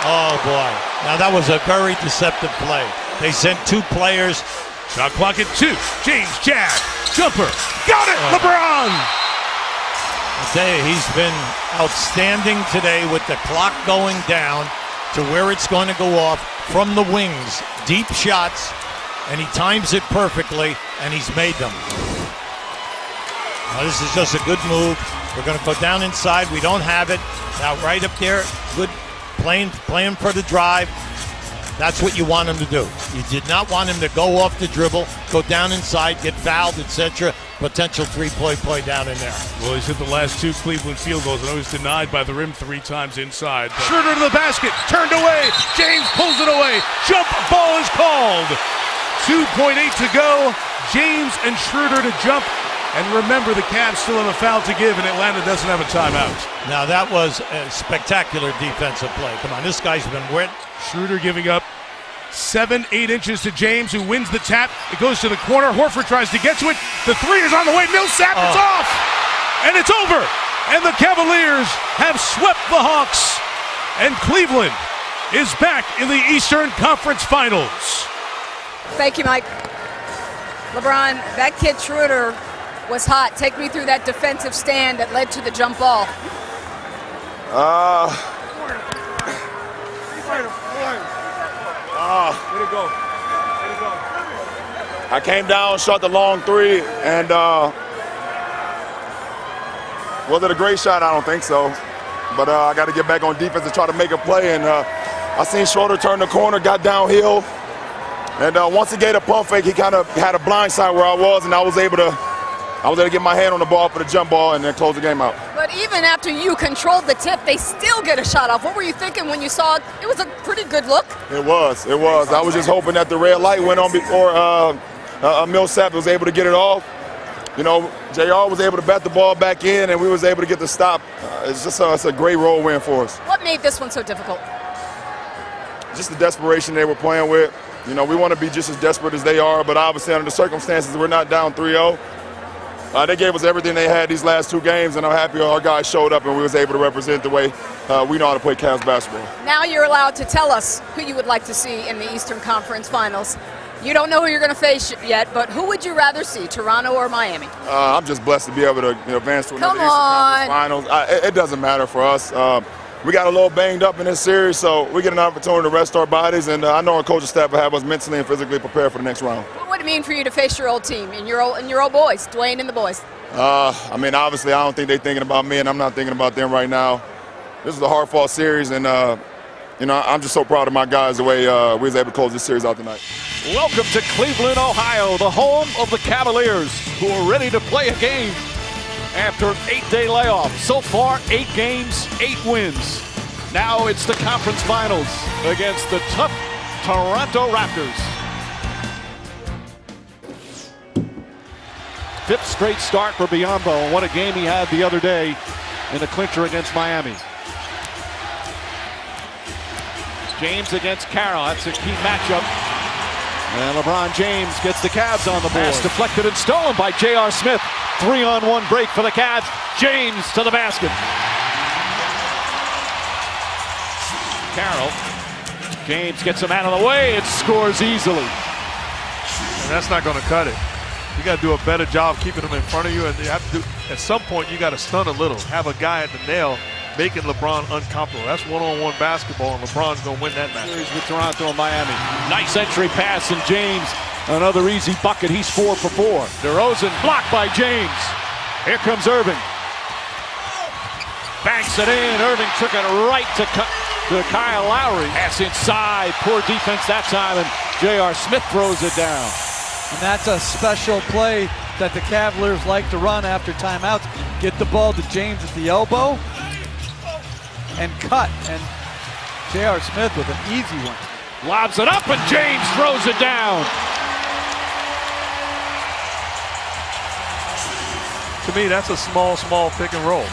Oh, boy. Now, that was a very deceptive play. They sent 2 players. Shot clock at 2. James, jab, jumper. Got it, LeBron. I tell you, he's been outstanding today with the clock going down to where it's going to go off from the wings. Deep shots, and he times it perfectly, and he's made them. Now, this is just a good move. We're going to go down inside. We don't have it. Now, right up there, good playing for the drive. That's what you want him to do. You did not want him to go off the dribble, go down inside, get fouled, etc. Potential three-point play down in there. Well, he's hit the last 2 Cleveland field goals, and always denied by the rim 3 times inside. Schroeder to the basket, turned away. James pulls it away. Jump ball is called. 2.8 to go. James and Schroeder to jump. And remember, the Cavs still have a foul to give, and Atlanta doesn't have a timeout. Now, that was a spectacular defensive play. Come on, this guy's been wet. Schroeder giving up 7-8 inches to James, who wins the tap. It goes to the corner. Horford tries to get to it. The 3 is on the way. Millsap, it's off! And it's over! And the Cavaliers have swept the Hawks. And Cleveland is back in the Eastern Conference Finals. Thank you, Mike. LeBron, that kid Schroeder was hot. Take me through that defensive stand that led to the jump ball. I came down, shot the long 3, and was it a great shot? I don't think so. But I got to get back on defense and try to make a play. And I seen Schroeder turn the corner, got downhill. And once he gave a pump fake, he kind of had a blind side where I was, and I was able to get my hand on the ball for the jump ball and then close the game out. But even after you controlled the tip, they still get a shot off. What were you thinking when you saw it? It was a pretty good look. It was. I was just hoping that the red light went on before Millsap was able to get it off. you know, JR was able to bat the ball back in, and we was able to get the stop. It's just it's a great road win for us. What made this one so difficult? Just the desperation they were playing with. You know, we want to be just as desperate as they are, but obviously under the circumstances, we're not down 3-0. They gave us everything they had these last 2 games, and I'm happy our guys showed up and we was able to represent the way we know how to play Cavs basketball. Now you're allowed to tell us who you would like to see in the Eastern Conference Finals. You don't know who you're going to face yet, but who would you rather see, Toronto or Miami? I'm just blessed to be able to advance to another Eastern Conference Finals. It doesn't matter for us. We got a little banged up in this series, so we get an opportunity to rest our bodies, and I know our coaching staff will have us mentally and physically prepared for the next round. What would it mean for you to face your old team and your old boys, Dwayne and the boys? I mean, obviously, I don't think they're thinking about me, and I'm not thinking about them right now. This is a hard-fought series, and you know, I'm just so proud of my guys the way we was able to close this series out tonight. Welcome to Cleveland, Ohio, the home of the Cavaliers, who are ready to play a game after an 8-day layoff. So far, 8 games, 8 wins. Now it's the conference finals against the tough Toronto Raptors. 5th straight start for Biyombo, and what a game he had the other day in the clincher against Miami. James against Carroll, that's a key matchup. And LeBron James gets the Cavs on the board. Pass deflected and stolen by J.R. Smith. 3-on-1 break for the Cavs. James to the basket. Carroll. James gets him out of the way and scores easily. And that's not going to cut it. You got to do a better job keeping them in front of you, and you have to do, at some point you got to stun a little. Have a guy at the nail making LeBron uncomfortable. That's one-on-one basketball, and LeBron's going to win that match. Series with Toronto and Miami. Nice entry pass, and James, another easy bucket. He's 4 for 4. DeRozan blocked by James. Here comes Irving. Banks it in. Irving took it right to Kyle Lowry. Pass inside. Poor defense that time, and J.R. Smith throws it down. And that's a special play that the Cavaliers like to run after timeouts. Get the ball to James at the elbow and cut. And J.R. Smith with an easy one. Lobs it up, and James throws it down. To me, that's a small pick and roll.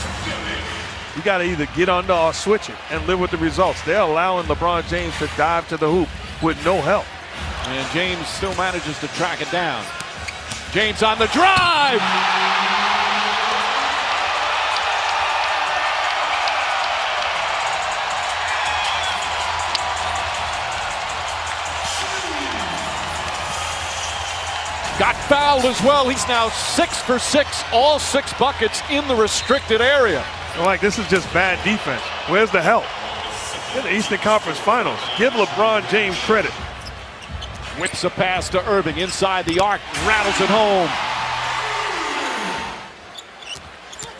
You got to either get under or switch it and live with the results. They're allowing LeBron James to dive to the hoop with no help. And James still manages to track it down. James on the drive! Got fouled as well. He's now 6 for 6, all 6 buckets in the restricted area. Like, this is just bad defense. Where's the help? In the Eastern Conference Finals, give LeBron James credit. Whips a pass to Irving inside the arc, rattles it home.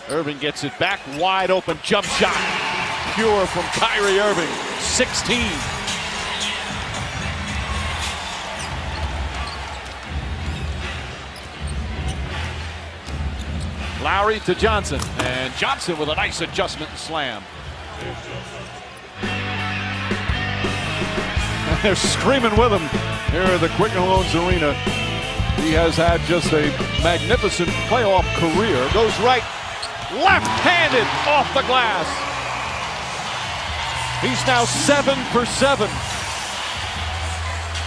Irving gets it back, wide open jump shot. Pure from Kyrie Irving, 16. Lowry to Johnson, and Johnson with a nice adjustment and slam. They're screaming with him here at the Quicken Loans Arena. He has had just a magnificent playoff career. Goes right, left-handed off the glass. He's now 7 for 7.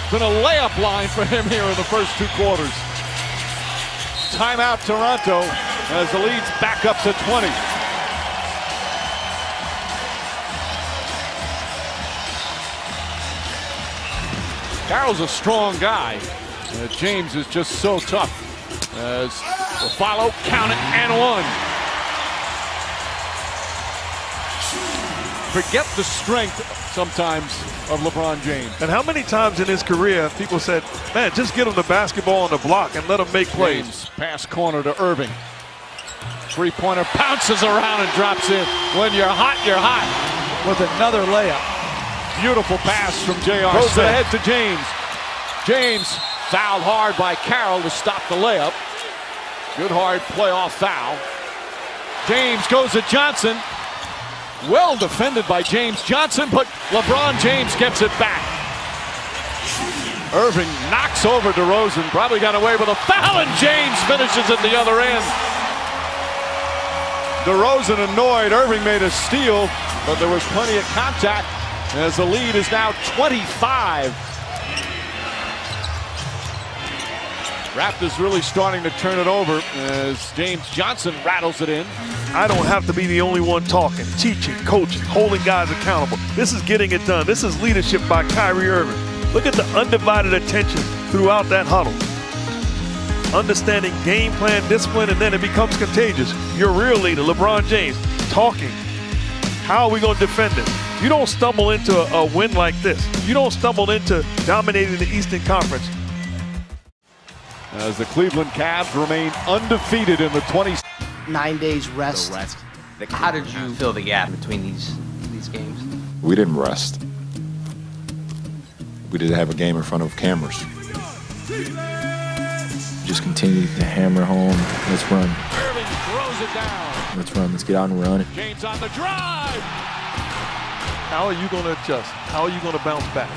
Been a layup line for him here in the first 2 quarters. Timeout Toronto as the lead's back up to 20. Carroll's a strong guy. James is just so tough. As the follow, count it, and 1. Forget the strength sometimes of LeBron James. And how many times in his career people said, man, just get him the basketball on the block and let him make plays. James, pass corner to Irving. 3-pointer bounces around and drops in. When you're hot, you're hot. With another layup. Beautiful pass from J.R. Goes ahead to James. James fouled hard by Carroll to stop the layup. Good hard playoff foul. James goes to Johnson. Well defended by James Johnson, but LeBron James gets it back. Irving knocks over DeRozan, probably got away with a foul, and James finishes at the other end. DeRozan annoyed. Irving made a steal, but there was plenty of contact as the lead is now 25. Raptors really starting to turn it over as James Johnson rattles it in. I don't have to be the only one talking, teaching, coaching, holding guys accountable. This is getting it done. This is leadership by Kyrie Irving. Look at the undivided attention throughout that huddle. Understanding game plan, discipline, and then it becomes contagious. Your real leader, LeBron James, talking. How are we going to defend it? You don't stumble into a win like this. You don't stumble into dominating the Eastern Conference. As the Cleveland Cavs remain undefeated in the 9 days rest. How did you fill the gap between these games? We didn't rest. We didn't have a game in front of cameras. Just continue to hammer home. Let's run. Irving throws it down. Let's run. Let's get out and run. James on the drive. How are you going to adjust? How are you going to bounce back?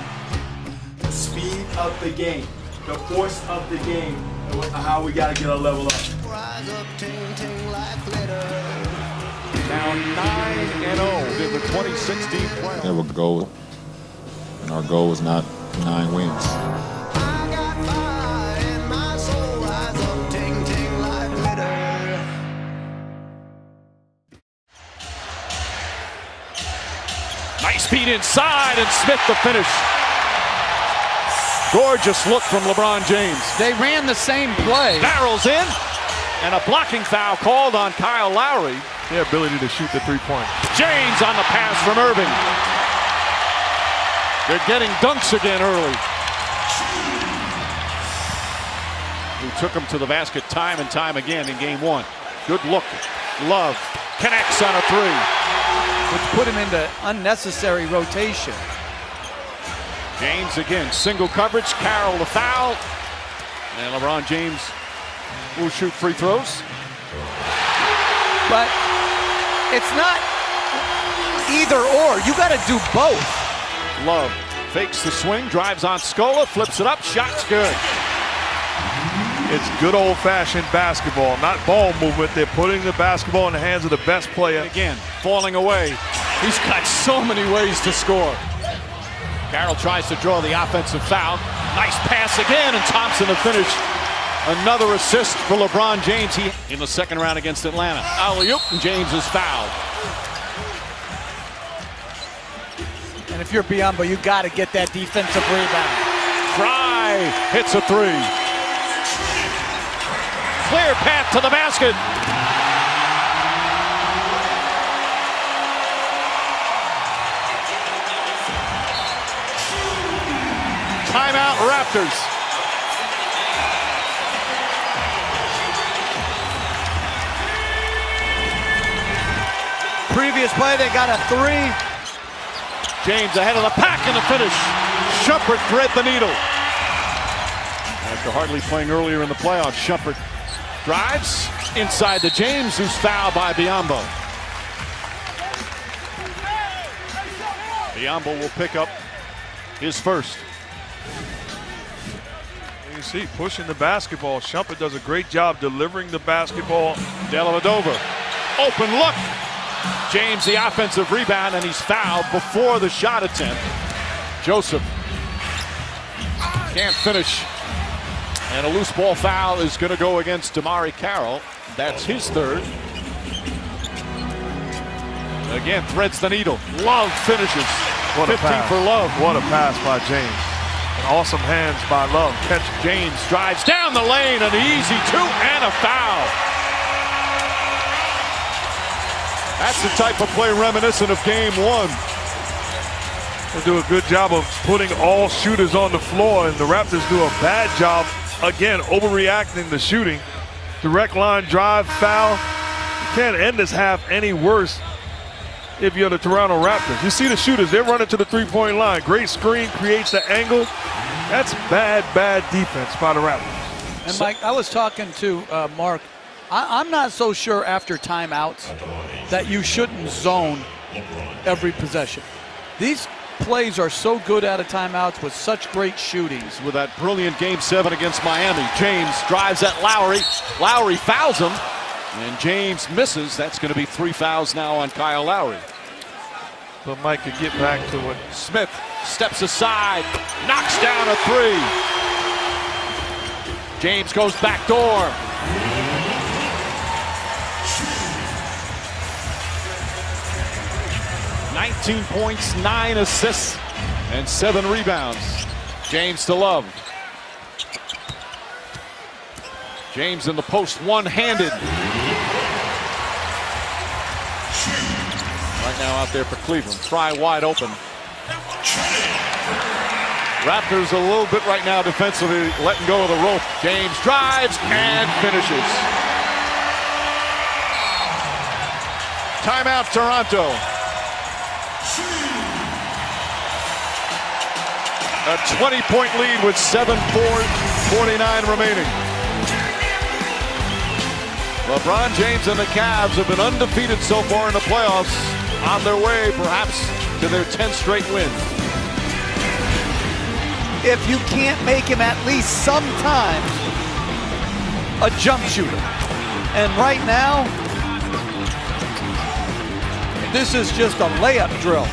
The speed of the game, the force of the game, and how we got to get our level up. Now 9-0 in the 2016 playoffs. We have a goal, and our goal is not 9 wins. Nice feed inside, and Smith the finish. Gorgeous look from LeBron James. They ran the same play. Barrels in, and a blocking foul called on Kyle Lowry. The ability to shoot the three-point. James on the pass from Irving. They're getting dunks again early. Who took him to the basket time and time again in game 1. Good look. Love connects on a 3. Which put him into unnecessary rotation. James again, single coverage, Carroll the foul. And LeBron James will shoot free throws. But it's not either or. You got to do both. Love fakes the swing, drives on Scola, flips it up, shot's good. It's good old-fashioned basketball, not ball movement. They're putting the basketball in the hands of the best player. Again, falling away. He's got so many ways to score. Carroll tries to draw the offensive foul. Nice pass again, and Thompson to finish. Another assist for LeBron James. He in the second round against Atlanta. Alley-oop, and James is fouled. And if you're Biyombo, you got to get that defensive rebound. Fry hits a 3. Clear path to the basket. Timeout Raptors. Previous play, they got a 3. James ahead of the pack in the finish. Shumpert thread the needle. After hardly playing earlier in the playoffs, Shumpert drives inside to James, who's fouled by Biyombo. Biyombo will pick up his first. You see, pushing the basketball. Shumpert does a great job delivering the basketball. Dellavedova, open look. James the offensive rebound, and he's fouled before the shot attempt. Joseph can't finish. And a loose ball foul is going to go against Damari Carroll. That's his 3rd. Again, threads the needle. Love finishes. What a 15 pass. for Love. What a pass by James. Awesome hands by Love. Catch. James drives down the lane, an easy 2 and a foul. That's the type of play reminiscent of game 1. They do a good job of putting all shooters on the floor, and the Raptors do a bad job, again, overreacting to shooting. Direct line drive, foul. You can't end this half any worse if you're the Toronto Raptors. You see the shooters, they're running to the three-point line. Great screen, creates the angle. That's bad defense by the Raptors. And Mike, I was talking to Mark. I'm not so sure after timeouts that you shouldn't zone every possession. These plays are so good out of timeouts with such great shootings. With that brilliant Game 7 against Miami. James drives at Lowry. Lowry fouls him, and James misses. That's going to be 3 fouls now on Kyle Lowry. But Mike could get back to it. Smith steps aside, knocks down a 3. James goes back door. "19 points, 9 assists, and 7 rebounds. James to Love. James in the post, one-handed. Right now out there for Cleveland. Fry wide open. Raptors a little bit right now defensively, letting go of the rope. James drives and finishes. Timeout, Toronto. A 20-point lead with 7:49 remaining. LeBron James and the Cavs have been undefeated so far in the playoffs, on their way perhaps to their 10th straight win. If you can't make him at least sometimes a jump shooter. And right now, this is just a layup drill.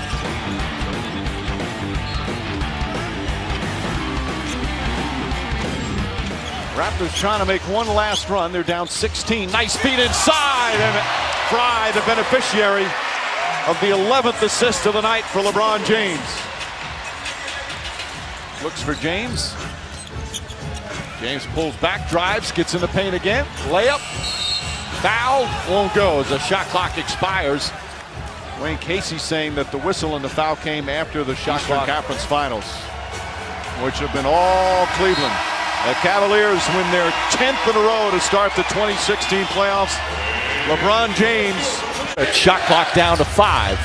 Raptors trying to make one last run. They're down 16. Nice feed inside, and Fry, the beneficiary of the 11th assist of the night for LeBron James. Looks for James. James pulls back, drives, gets in the paint again. Layup. Foul. Won't go as the shot clock expires. Wayne Casey saying that the whistle and the foul came after the shot clock conference finals, which have been all Cleveland. The Cavaliers win their 10th in a row to start the 2016 playoffs. LeBron James, a shot clock down to 5.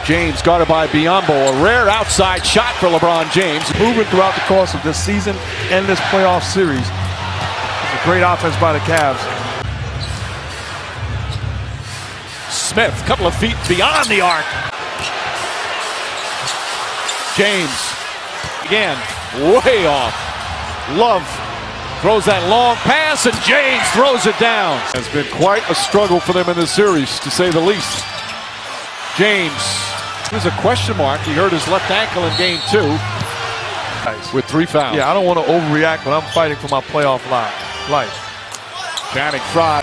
James guarded by Biyombo, a rare outside shot for LeBron James. Moving throughout the course of this season and this playoff series. It's a great offense by the Cavs. Smith, couple of feet beyond the arc. James, again, way off. Love throws that long pass, and James throws it down. It's been quite a struggle for them in this series, to say the least. James, there's a question mark. He hurt his left ankle in game 2 with 3 fouls. Yeah, I don't want to overreact, but I'm fighting for my playoff life. Channing Frye.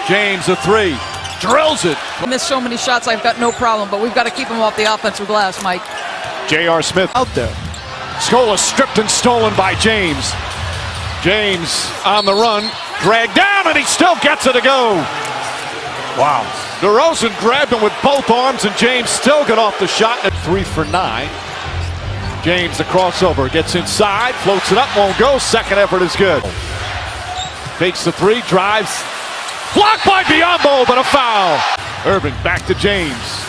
James a 3, drills it. I missed so many shots, I've got no problem, but we've got to keep him off the offensive glass, Mike. J.R. Smith out there. Scola stripped and stolen by James. James on the run, dragged down, and he still gets it to go. Wow. DeRozan grabbed him with both arms, and James still got off the shot at 3 for 9. James, the crossover, gets inside, floats it up, won't go. Second effort is good. Fakes the 3, drives. Blocked by Biyombo, but a foul. Irving back to James.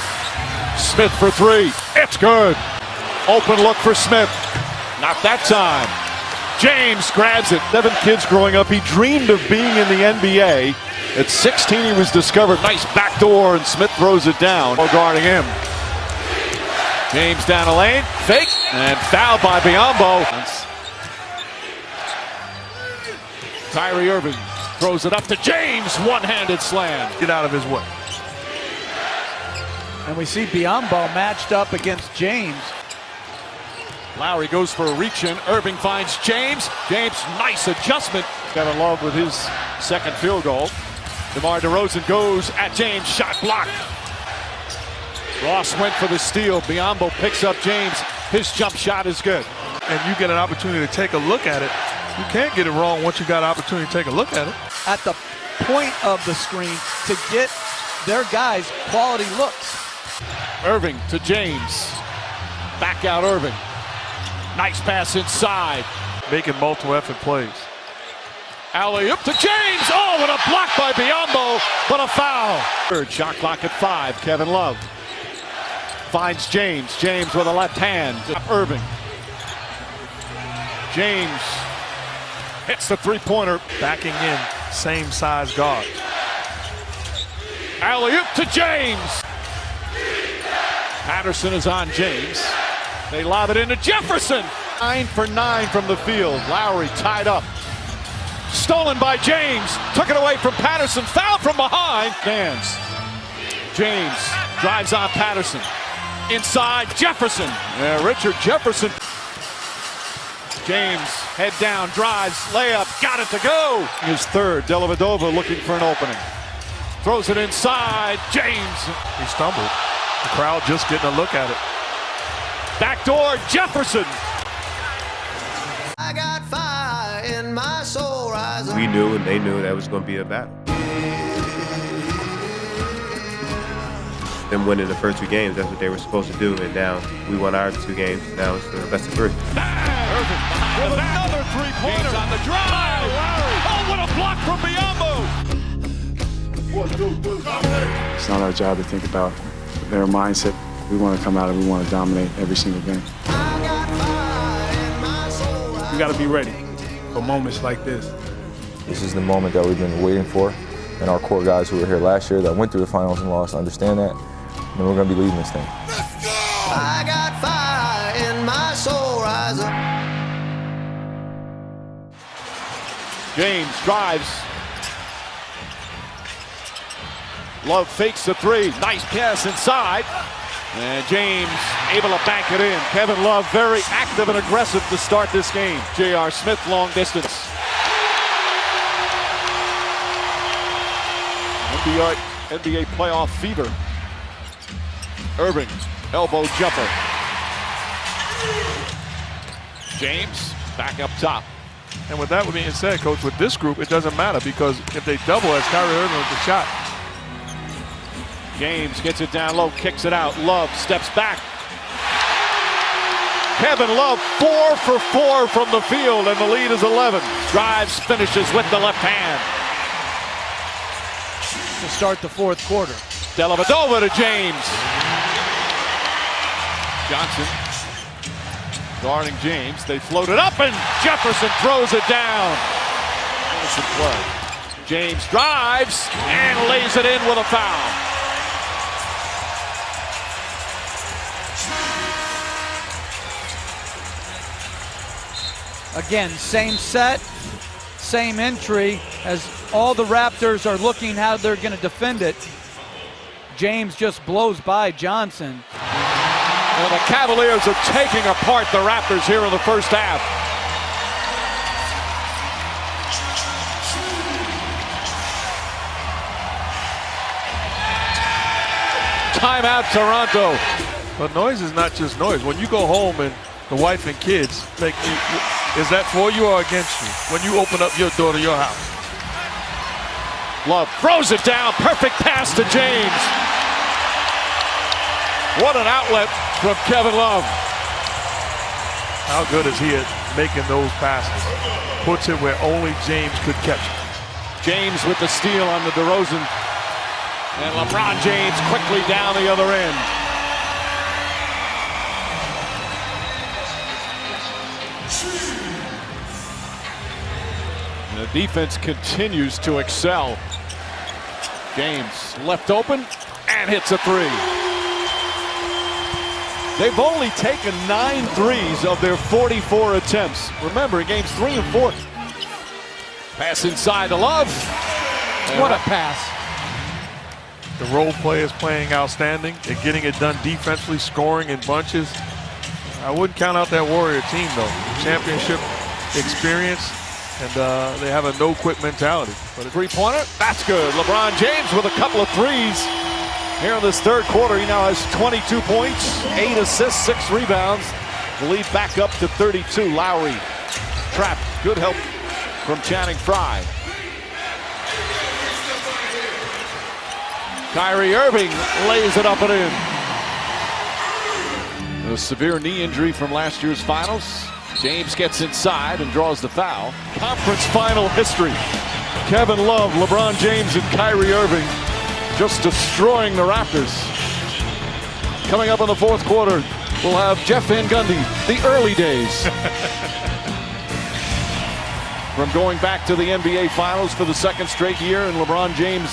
Smith for 3. It's good. Open look for Smith. Not that time. James grabs it. 7 kids growing up. He dreamed of being in the NBA. At 16, he was discovered. Nice backdoor, and Smith throws it down. Guarding him. James down the lane. Fake, and fouled by Biyombo. Kyrie Irving throws it up to James. One-handed slam. Get out of his way. And we see Biyombo matched up against James. Lowry goes for a reach-in. Irving finds James. James, nice adjustment. Got along with his second field goal. DeMar DeRozan goes at James. Shot blocked. Ross went for the steal. Biyombo picks up James. His jump shot is good. And you get an opportunity to take a look at it. You can't get it wrong once you got an opportunity to take a look at it. At the point of the screen to get their guys quality looks. Irving to James. Back out Irving. Nice pass inside. Making multiple effort plays. Alley-oop to James. Oh, and a block by Biyombo, but a foul. Third shot clock at 5. Kevin Love finds James. James with a left hand. Irving. James hits the three-pointer. Backing in, same size guard. Alley-oop to James. Patterson is on James. They lob it into Jefferson. 9 for 9 from the field. Lowry tied up. Stolen by James. Took it away from Patterson. Foul from behind. Stands. James drives on Patterson. Inside Jefferson. Richard Jefferson. James head down, drives, layup, got it to go. His third. Dellavedova looking for an opening. Throws it inside. James. He stumbled. The crowd just getting a look at it. Backdoor Jefferson. I got fire in my soul rising. We knew and they knew that was going to be a battle. Them winning the first 2 games, that's what they were supposed to do. And now we won our 2 games. Now it's the best of 3. Irving with another three-pointer on the drive. Oh, what a block from Biyombo. It's not our job to think about their mindset. We want to come out and we want to dominate every single game. You got to be ready for moments like this. This is the moment that we've been waiting for. And our core guys who were here last year that went through the finals and lost understand that. And we're going to be leading this thing. I got fire in my soul rising. James drives. Love fakes the 3. Nice pass inside. And James able to bank it in. Kevin Love very active and aggressive to start this game. J.R. Smith long distance. NBA playoff fever. Irving, elbow jumper. James back up top. And with that being said, Coach, with this group, it doesn't matter because if they double as Kyrie Irving with the shot. James gets it down low, kicks it out. Love steps back. Kevin Love 4 for 4 from the field, and the lead is 11. Drives, finishes with the left hand. To start the fourth quarter. Dellavedova to James. Johnson guarding James. They float it up, and Jefferson throws it down. Innocent play. James drives and lays it in with a foul. Again, same set, same entry, as all the Raptors are looking how they're going to defend it. James just blows by Johnson. And the Cavaliers are taking apart the Raptors here in the first half. Timeout, Toronto. But noise is not just noise. When you go home and the wife and kids, like, is that for you or against you? When you open up your door to your house. Love throws it down. Perfect pass to James. What an outlet from Kevin Love. How good is he at making those passes? Puts it where only James could catch it. James with the steal on the DeRozan. And LeBron James quickly down the other end. And the defense continues to excel. James left open and hits a 3. They've only taken 9 threes of their 44 attempts. Remember, in games 3 and 4. Pass inside to Love. What a pass. The role players playing outstanding. They're getting it done defensively, scoring in bunches. I wouldn't count out that Warrior team, though. Championship experience, and they have a no-quit mentality. But a three-pointer, that's good. LeBron James with a couple of threes. Here in this third quarter, he now has 22 points, 8 assists, 6 rebounds. The lead back up to 32. Lowry trapped. Good help from Channing Frye. Kyrie Irving lays it up and in. A severe knee injury from last year's finals. James gets inside and draws the foul. Conference final history. Kevin Love, LeBron James, and Kyrie Irving just destroying the Raptors. Coming up in the fourth quarter, we'll have Jeff Van Gundy, the early days. From going back to the NBA Finals for the second straight year, and LeBron James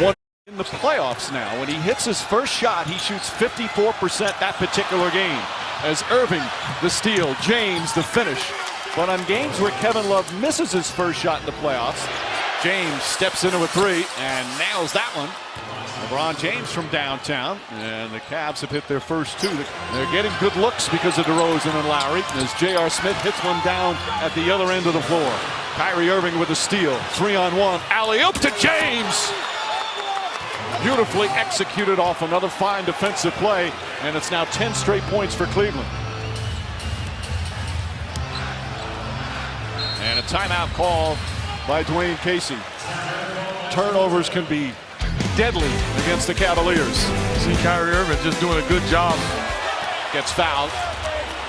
won In the playoffs now, when he hits his first shot, he shoots 54% that particular game. As Irving, the steal, James, the finish. But on games where Kevin Love misses his first shot in the playoffs, James steps into a three and nails that one. LeBron James from downtown, and the Cavs have hit their first two. They're getting good looks because of DeRozan and Lowry, as J.R. Smith hits one down at the other end of the floor. Kyrie Irving with a steal, 3-on-1, alley-oop to James! Beautifully executed off another fine defensive play, and it's now 10 straight points for Cleveland. And a timeout call by Dwayne Casey. Turnovers can be deadly against the Cavaliers. See Kyrie Irving just doing a good job. Gets fouled.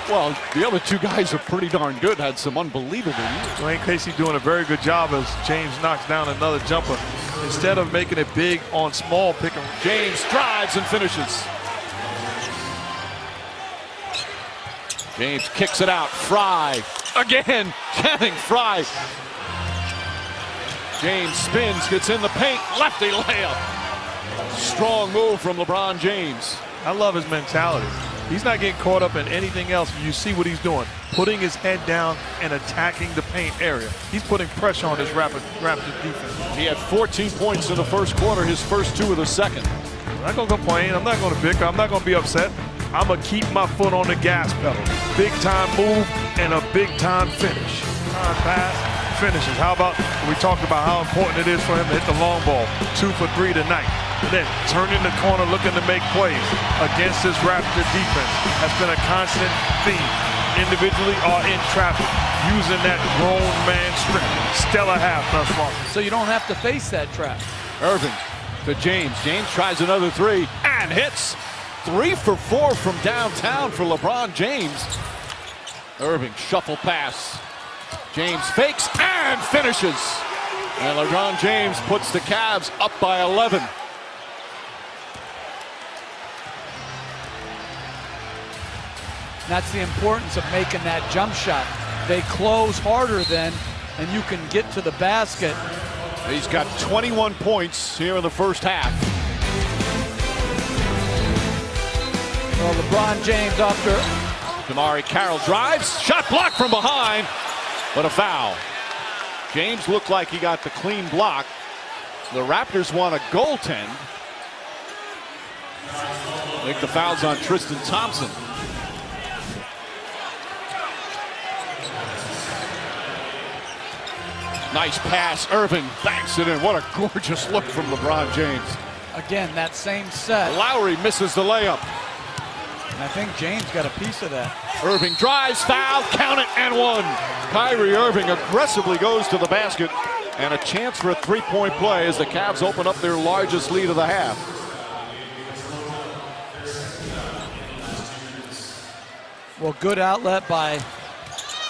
Well, the other two guys are pretty darn good. Had some unbelievable years. Dwayne Casey doing a very good job as James knocks down another jumper. Instead of making it big on small pick and James drives and finishes. James kicks it out. Fry again. Channing Fry. James spins, gets in the paint, lefty layup. Strong move from LeBron James. I love his mentality. He's not getting caught up in anything else. You see what he's doing, putting his head down and attacking the paint area. He's putting pressure on his Raptors defense. He had 14 points in the first quarter, his first two of the second. I'm not going to complain. I'm not going to bicker. I'm not going to be upset. I'm going to keep my foot on the gas pedal. Big time move and a big time finish. Time pass, finishes. How about, we talked about how important it is for him to hit the long ball. 2 for 3 tonight. And then turning the corner, looking to make plays against this Raptor defense. That's been a constant theme, individually or in traffic, using that grown man strength. Stellar half thus far. So you don't have to face that trap. Irving to James. James tries another three and hits. 3 for 4 from downtown for LeBron James. Irving, shuffle pass. James fakes and finishes. And LeBron James puts the Cavs up by 11. That's the importance of making that jump shot. They close harder then, and you can get to the basket. He's got 21 points here in the first half. Well, LeBron James after. Damari Carroll drives, shot blocked from behind, but a foul. James looked like he got the clean block. The Raptors want a goaltend. I think the foul's on Tristan Thompson. Nice pass, Irving banks it in. What a gorgeous look from LeBron James. Again, that same set. Lowry misses the layup. And I think James got a piece of that. Irving drives, foul, count it, and one. Kyrie Irving aggressively goes to the basket, and a chance for a three-point play as the Cavs open up their largest lead of the half. Well, good outlet by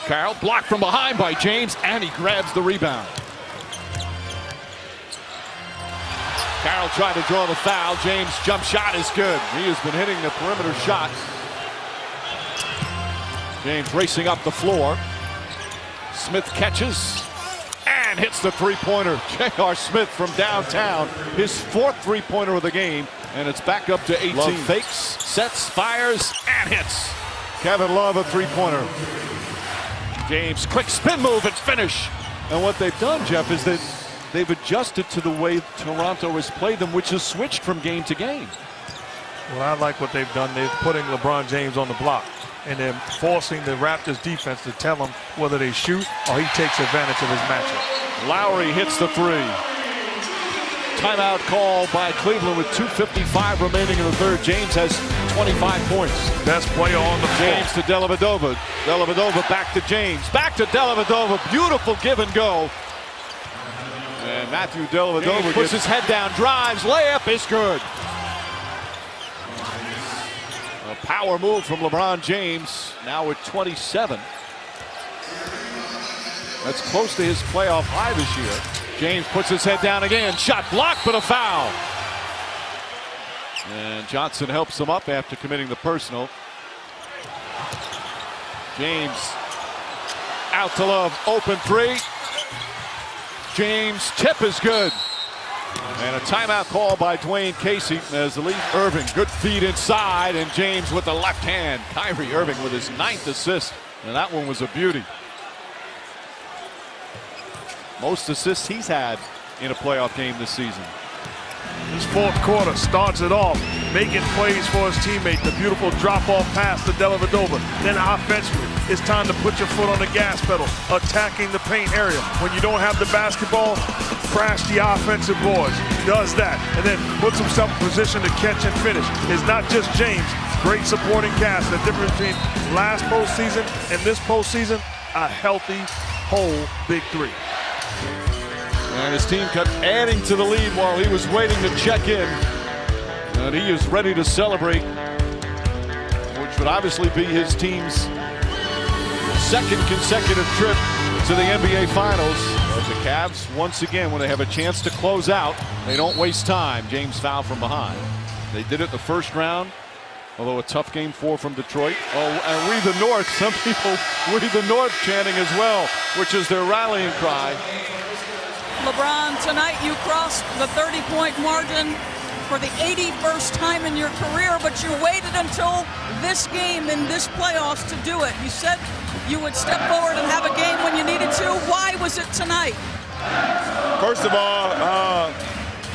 Carroll, blocked from behind by James, and he grabs the rebound. Carroll tried to draw the foul. James' jump shot is good. He has been hitting the perimeter shot. James racing up the floor. Smith catches and hits the three-pointer. J.R. Smith from downtown, his fourth three-pointer of the game, and it's back up to 18. Love fakes, sets, fires, and hits. Kevin Love, a three-pointer. James, quick spin move and finish. And what they've done, Jeff, is that they've adjusted to the way Toronto has played them, which has switched from game to game. Well, I like what they've done. They're putting LeBron James on the block, and they're forcing the Raptors defense to tell him whether they shoot or he takes advantage of his matchup. Lowry hits the three. Timeout call by Cleveland with 2:55 remaining in the third. James has 25 points. Best player on the floor. James to Dellavedova. Dellavedova back to James. Back to Dellavedova. Beautiful give and go. And Matthew Dellavedova puts his head down, drives, layup is good. A power move from LeBron James, now at 27. That's close to his playoff high this year. James puts his head down again, shot blocked, but a foul. And Johnson helps him up after committing the personal. James out to Love, open three. James' tip is good. And a timeout call by Dwayne Casey as the lead. Irving, good feed inside, and James with the left hand. Kyrie Irving with his 9th assist, and that one was a beauty. Most assists he's had in a playoff game this season. This fourth quarter starts it off, making plays for his teammate. The beautiful drop-off pass to Dellavedova. Then offensively, it's time to put your foot on the gas pedal, attacking the paint area. When you don't have the basketball, crash the offensive boards. Does that, and then puts himself in position to catch and finish. It's not just James. Great supporting cast. The difference between last postseason and this postseason, a healthy, whole big three. And his team kept adding to the lead while he was waiting to check in. And he is ready to celebrate, which would obviously be his team's second consecutive trip to the NBA Finals. As the Cavs, once again, when they have a chance to close out, they don't waste time. James fouled from behind. They did it the first round, although a tough game 4 from Detroit. Oh, and We the North, some people We the North chanting as well, which is their rallying cry. LeBron, tonight you crossed the 30-point margin for the 81st time in your career, but you waited until this game in this playoffs to do it. You said you would step forward and have a game when you needed to. Why was it tonight? First of all,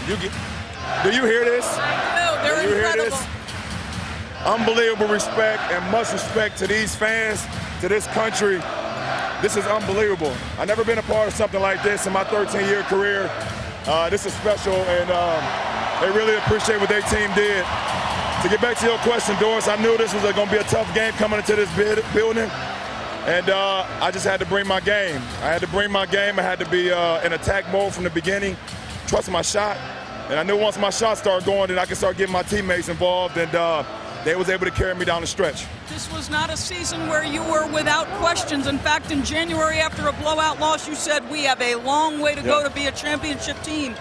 do you hear this? No, they're do you incredible. Hear this? Unbelievable respect and much respect to these fans, to this country. This is unbelievable. I've never been a part of something like this in my 13-year career. This is special, and they really appreciate what their team did. To get back to your question, Doris, I knew this was going to be a tough game coming into this building, and I just had to bring my game. I had to bring my game. I had to be in attack mode from the beginning, trust my shot, and I knew once my shot started going, then I could start getting my teammates involved, and they was able to carry me down the stretch. This was not a season where you were without questions. In fact, in January, after a blowout loss, you said we have a long way to go to be a championship team.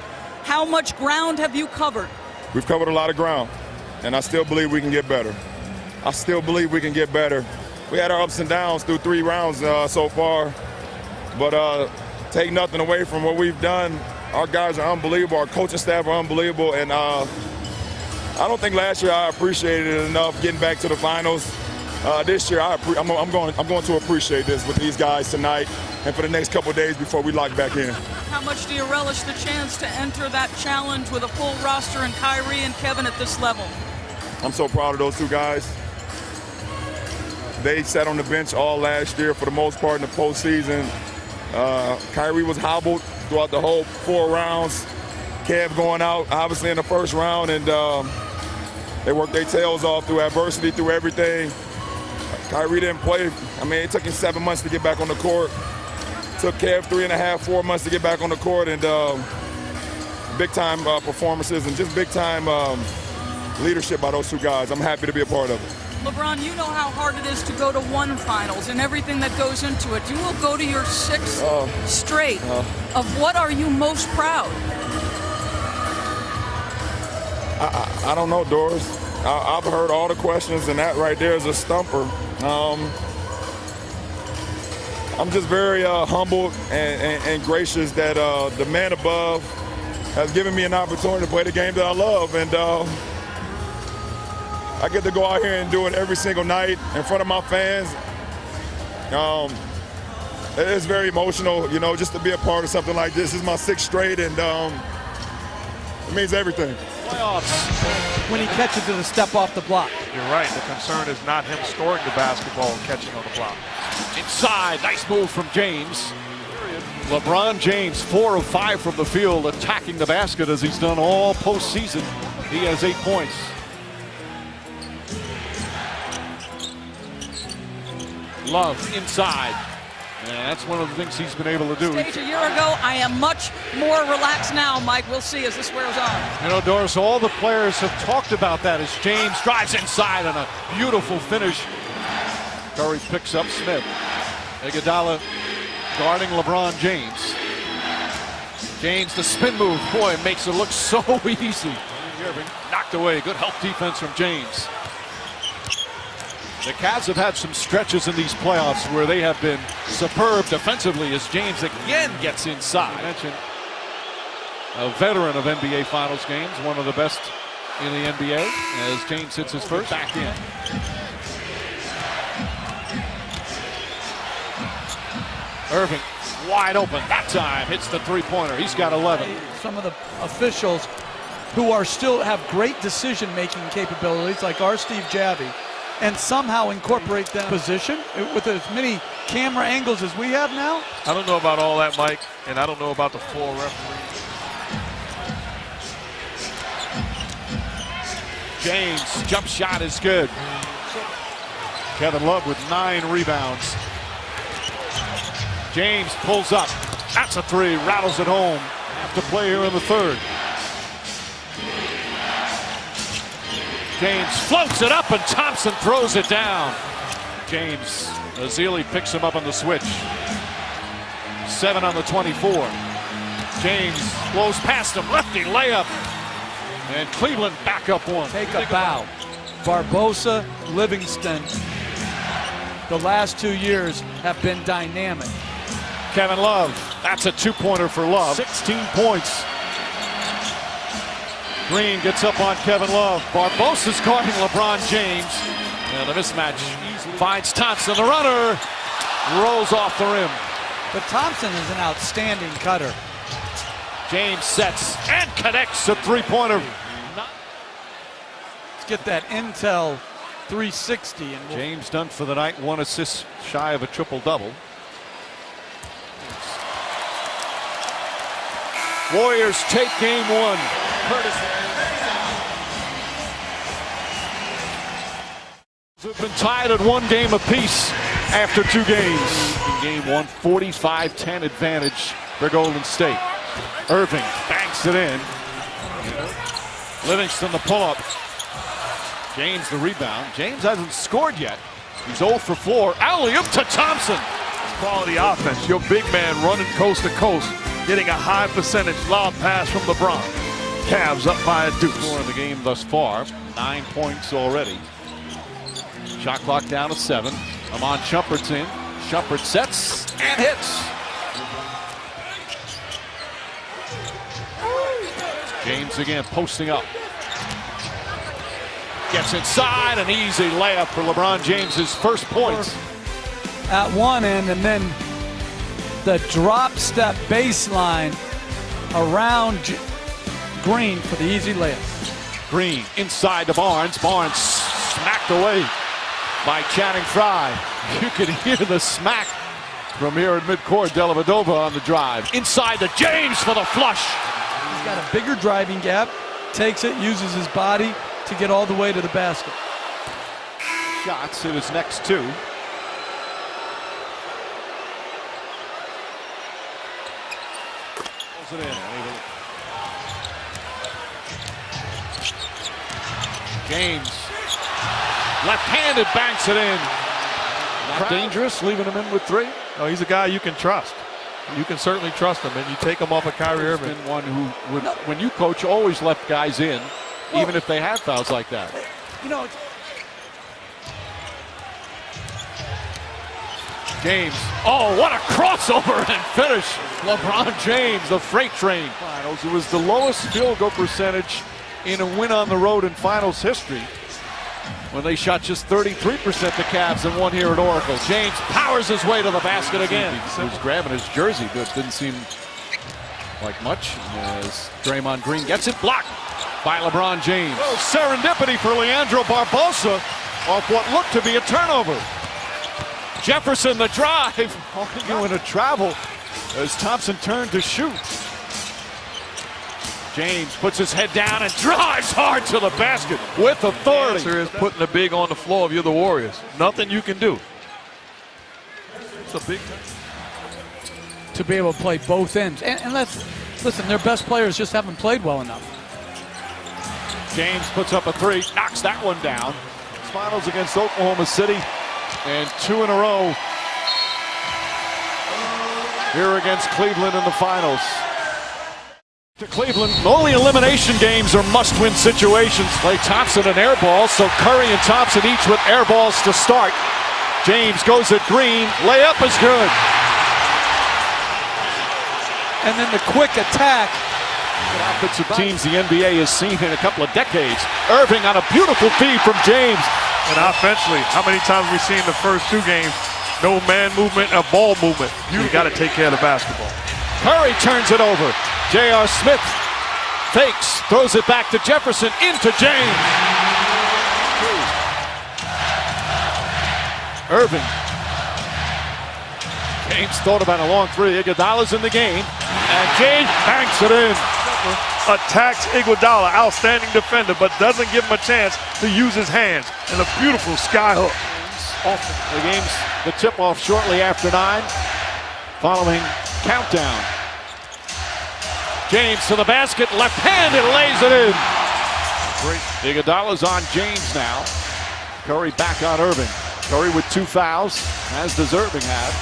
How much ground have you covered? We've covered a lot of ground, and I still believe we can get better. I still believe we can get better. We had our ups and downs through 3 rounds so far, but take nothing away from what we've done. Our guys are unbelievable. Our coaching staff are unbelievable, and I don't think last year I appreciated it enough getting back to the finals. This year I'm going to appreciate this with these guys tonight and for the next couple of days before we lock back in. How much do you relish the chance to enter that challenge with a full roster and Kyrie and Kevin at this level? I'm so proud of those 2 guys. They sat on the bench all last year for the most part in the postseason. Kyrie was hobbled throughout the whole 4 rounds. Kev going out obviously in the first round, and they worked their tails off through adversity, through everything. Kyrie didn't play. I mean, it took him 7 months to get back on the court. Took Kev 3.5, 4 months to get back on the court, and big-time performances and just big-time leadership by those 2 guys. I'm happy to be a part of it. LeBron, you know how hard it is to go to 1 finals and everything that goes into it. You will go to your 6th straight. Of what are you most proud? I don't know, Doris. I've heard all the questions, and that right there is a stumper. I'm just very humbled and gracious that the man above has given me an opportunity to play the game that I love, and I get to go out here and do it every single night in front of my fans. It is very emotional, you know, just to be a part of something like this. This is my 6th straight, and it means everything. Playoffs. When he catches it, a step off the block. You're right. The concern is not him scoring the basketball and catching on the block. Inside, nice move from James. LeBron James, 4 of 5 from the field, attacking the basket as he's done all postseason. He has 8 points. Love inside. And that's one of the things he's been able to do. Stage a year ago, I am much more relaxed now, Mike. We'll see as this wears on. You know, Doris, all the players have talked about that as James drives inside on a beautiful finish. Curry picks up Smith. Iguodala guarding LeBron James. James, the spin move, boy, it makes it look so easy. Knocked away, good help defense from James. The Cavs have had some stretches in these playoffs where they have been superb defensively as James again gets inside. a veteran of NBA Finals games, one of the best in the NBA, as James hits his first back in. Irving wide open that time, hits the three-pointer. He's got 11. Some of the officials who are still have great decision-making capabilities, like our Steve Javie, and somehow incorporate that position with as many camera angles as we have now. I don't know about all that, Mike, and I don't know about the 4 referees. James, jump shot is good. Kevin Love with 9 rebounds. James pulls up. That's a 3, rattles it home. Have to play here in the third. James floats it up and Thompson throws it down. James, Azili picks him up on the switch. 7 on the 24. James blows past him, lefty layup. And Cleveland back up 1. Take a bow. Barbosa, Livingston, the last 2 years have been dynamic. Kevin Love, that's a 2-pointer for Love. 16 points. Green gets up on Kevin Love. Barbosa's guarding LeBron James. And the mismatch finds Thompson. The runner rolls off the rim. But Thompson is an outstanding cutter. James sets and connects a 3-pointer. Let's get that Intel 360. And James done for the night, 1 assist shy of a triple-double. Warriors take game 1. Have been tied at 1 game apiece after 2 games. In game 1, 45-10 advantage for Golden State. Irving banks it in. Livingston the pull-up. James the rebound. James hasn't scored yet. He's 0 for 4. Alley-oop to Thompson. Quality offense. Your big man running coast to coast, getting a high percentage lob pass from LeBron. Cavs up by a deuce. Score in the game thus far. 9 points already. Shot clock down at 7. Amon Shumpert's in. Shumpert sets and hits. James again posting up. Gets inside, an easy layup for LeBron James, his first points. At one end, and then the drop step baseline around Green for the easy layup. Green inside to Barnes. Barnes smacked away by Channing Frye. You could hear the smack from here at midcourt. Dellavedova on the drive. Inside to James for the flush. He's got a bigger driving gap, takes it, uses his body to get all the way to the basket. Shots in his next 2. Pulls it in. James, left-handed, banks it in. Not dangerous, leaving him in with 3. No, he's a guy you can trust. You can certainly trust him, and you take him off of Kyrie Irving. He's been one who, would, when you coach, always left guys in, even if they had fouls like that. You know, James, oh, what a crossover and finish. LeBron James, the freight train. Finals, it was the lowest field goal percentage in a win on the road in finals history when they shot just 33% the Cavs and won here at Oracle. James powers his way to the basket again. He was grabbing his jersey, but it didn't seem like much as Draymond Green gets it blocked by LeBron James. Oh, serendipity for Leandro Barbosa off what looked to be a turnover. Jefferson the drive, arguing a travel as Thompson turned to shoot. James puts his head down and drives hard to the basket with authority. The answer is putting the big on the floor if you're the Warriors. Nothing you can do. It's a big to be able to play both ends. And listen, their best players just haven't played well enough. James puts up a 3, knocks that one down. Finals against Oklahoma City, and 2 in a row here against Cleveland in the finals. To Cleveland, only elimination games are must-win situations. Klay Thompson an air ball, so Curry and Thompson each with air balls to start. James goes at Green, layup is good. And then the quick attack offensive teams the NBA has seen in a couple of decades. Irving on a beautiful feed from James. And offensively, how many times have we seen the first 2 games? No man movement, a ball movement. You got to take care of the basketball. Curry turns it over. J.R. Smith fakes, throws it back to Jefferson, into James. Irving. James thought about a long 3. Iguodala's in the game, and James banks it in. Attacks Iguodala, outstanding defender, but doesn't give him a chance to use his hands. And a beautiful sky hook. The game's the tip-off shortly after 9, following countdown. James to the basket, left-handed, lays it in. Great. Iguodala's on James now. Curry back on Irving. Curry with 2 fouls, as does Irving have.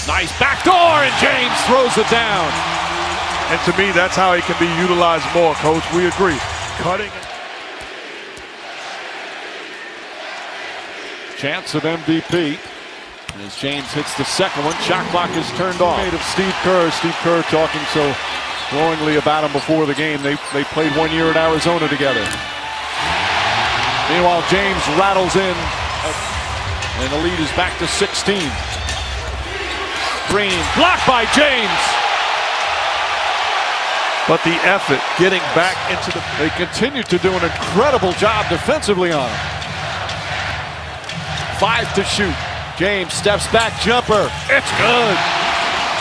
Nice backdoor, and James throws it down. And to me, that's how he can be utilized more, Coach. We agree. Cutting. Chance of MVP. And as James hits the second one, shot clock is turned off. Of Steve Kerr. Steve Kerr talking so glowingly about him before the game. They played 1 year at Arizona together. Meanwhile, James rattles in, and the lead is back to 16. Green blocked by James. But the effort getting back into the... They continue to do an incredible job defensively on him. 5 to shoot. James steps back, jumper. It's good.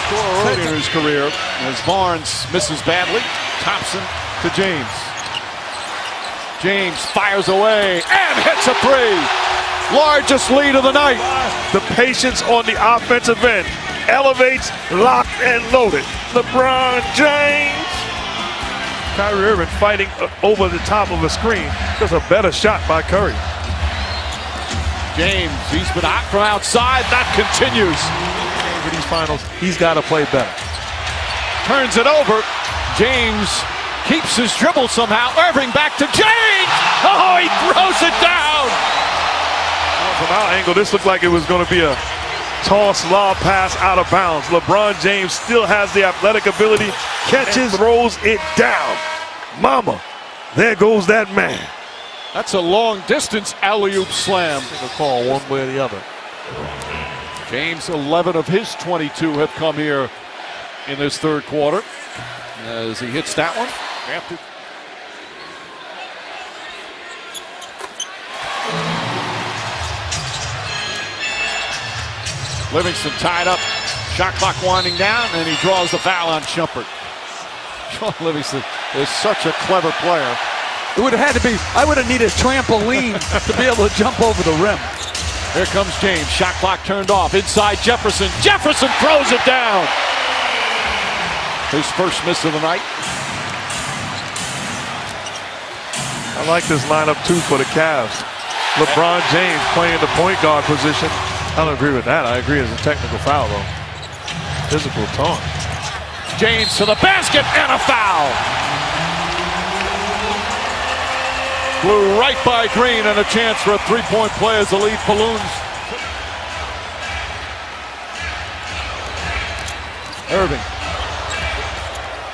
Scorer early in his career as Barnes misses badly. Thompson to James. James fires away and hits a 3. Largest lead of the night. The patience on the offensive end. Elevates, locked, and loaded. LeBron James. Kyrie Irving fighting over the top of a screen. There's a better shot by Curry. James, he's been hot from outside. That continues. For these finals, he's got to play better. Turns it over. James keeps his dribble somehow. Irving back to James. Oh, he throws it down. From our angle, this looked like it was going to be a toss, lob pass out of bounds. LeBron James still has the athletic ability, catches, throws it down. Mama, there goes that man. That's a long distance alley-oop slam. A call one way or the other. James, 11 of his 22 have come here in this third quarter. As he hits that one. Livingston tied up. Shot clock winding down, and he draws the foul on Shumpert. Sean Livingston is such a clever player. It would have had to be, I would have needed a trampoline to be able to jump over the rim. Here comes James. Shot clock turned off. Inside Jefferson. Jefferson throws it down. His first miss of the night. I like this lineup too for the Cavs. LeBron James playing the point guard position. I don't agree with that. I agree it's a technical foul though. Physical taunt. James to the basket and a foul. Blew right by Green and a chance for a three-point play as the lead balloons. Irving.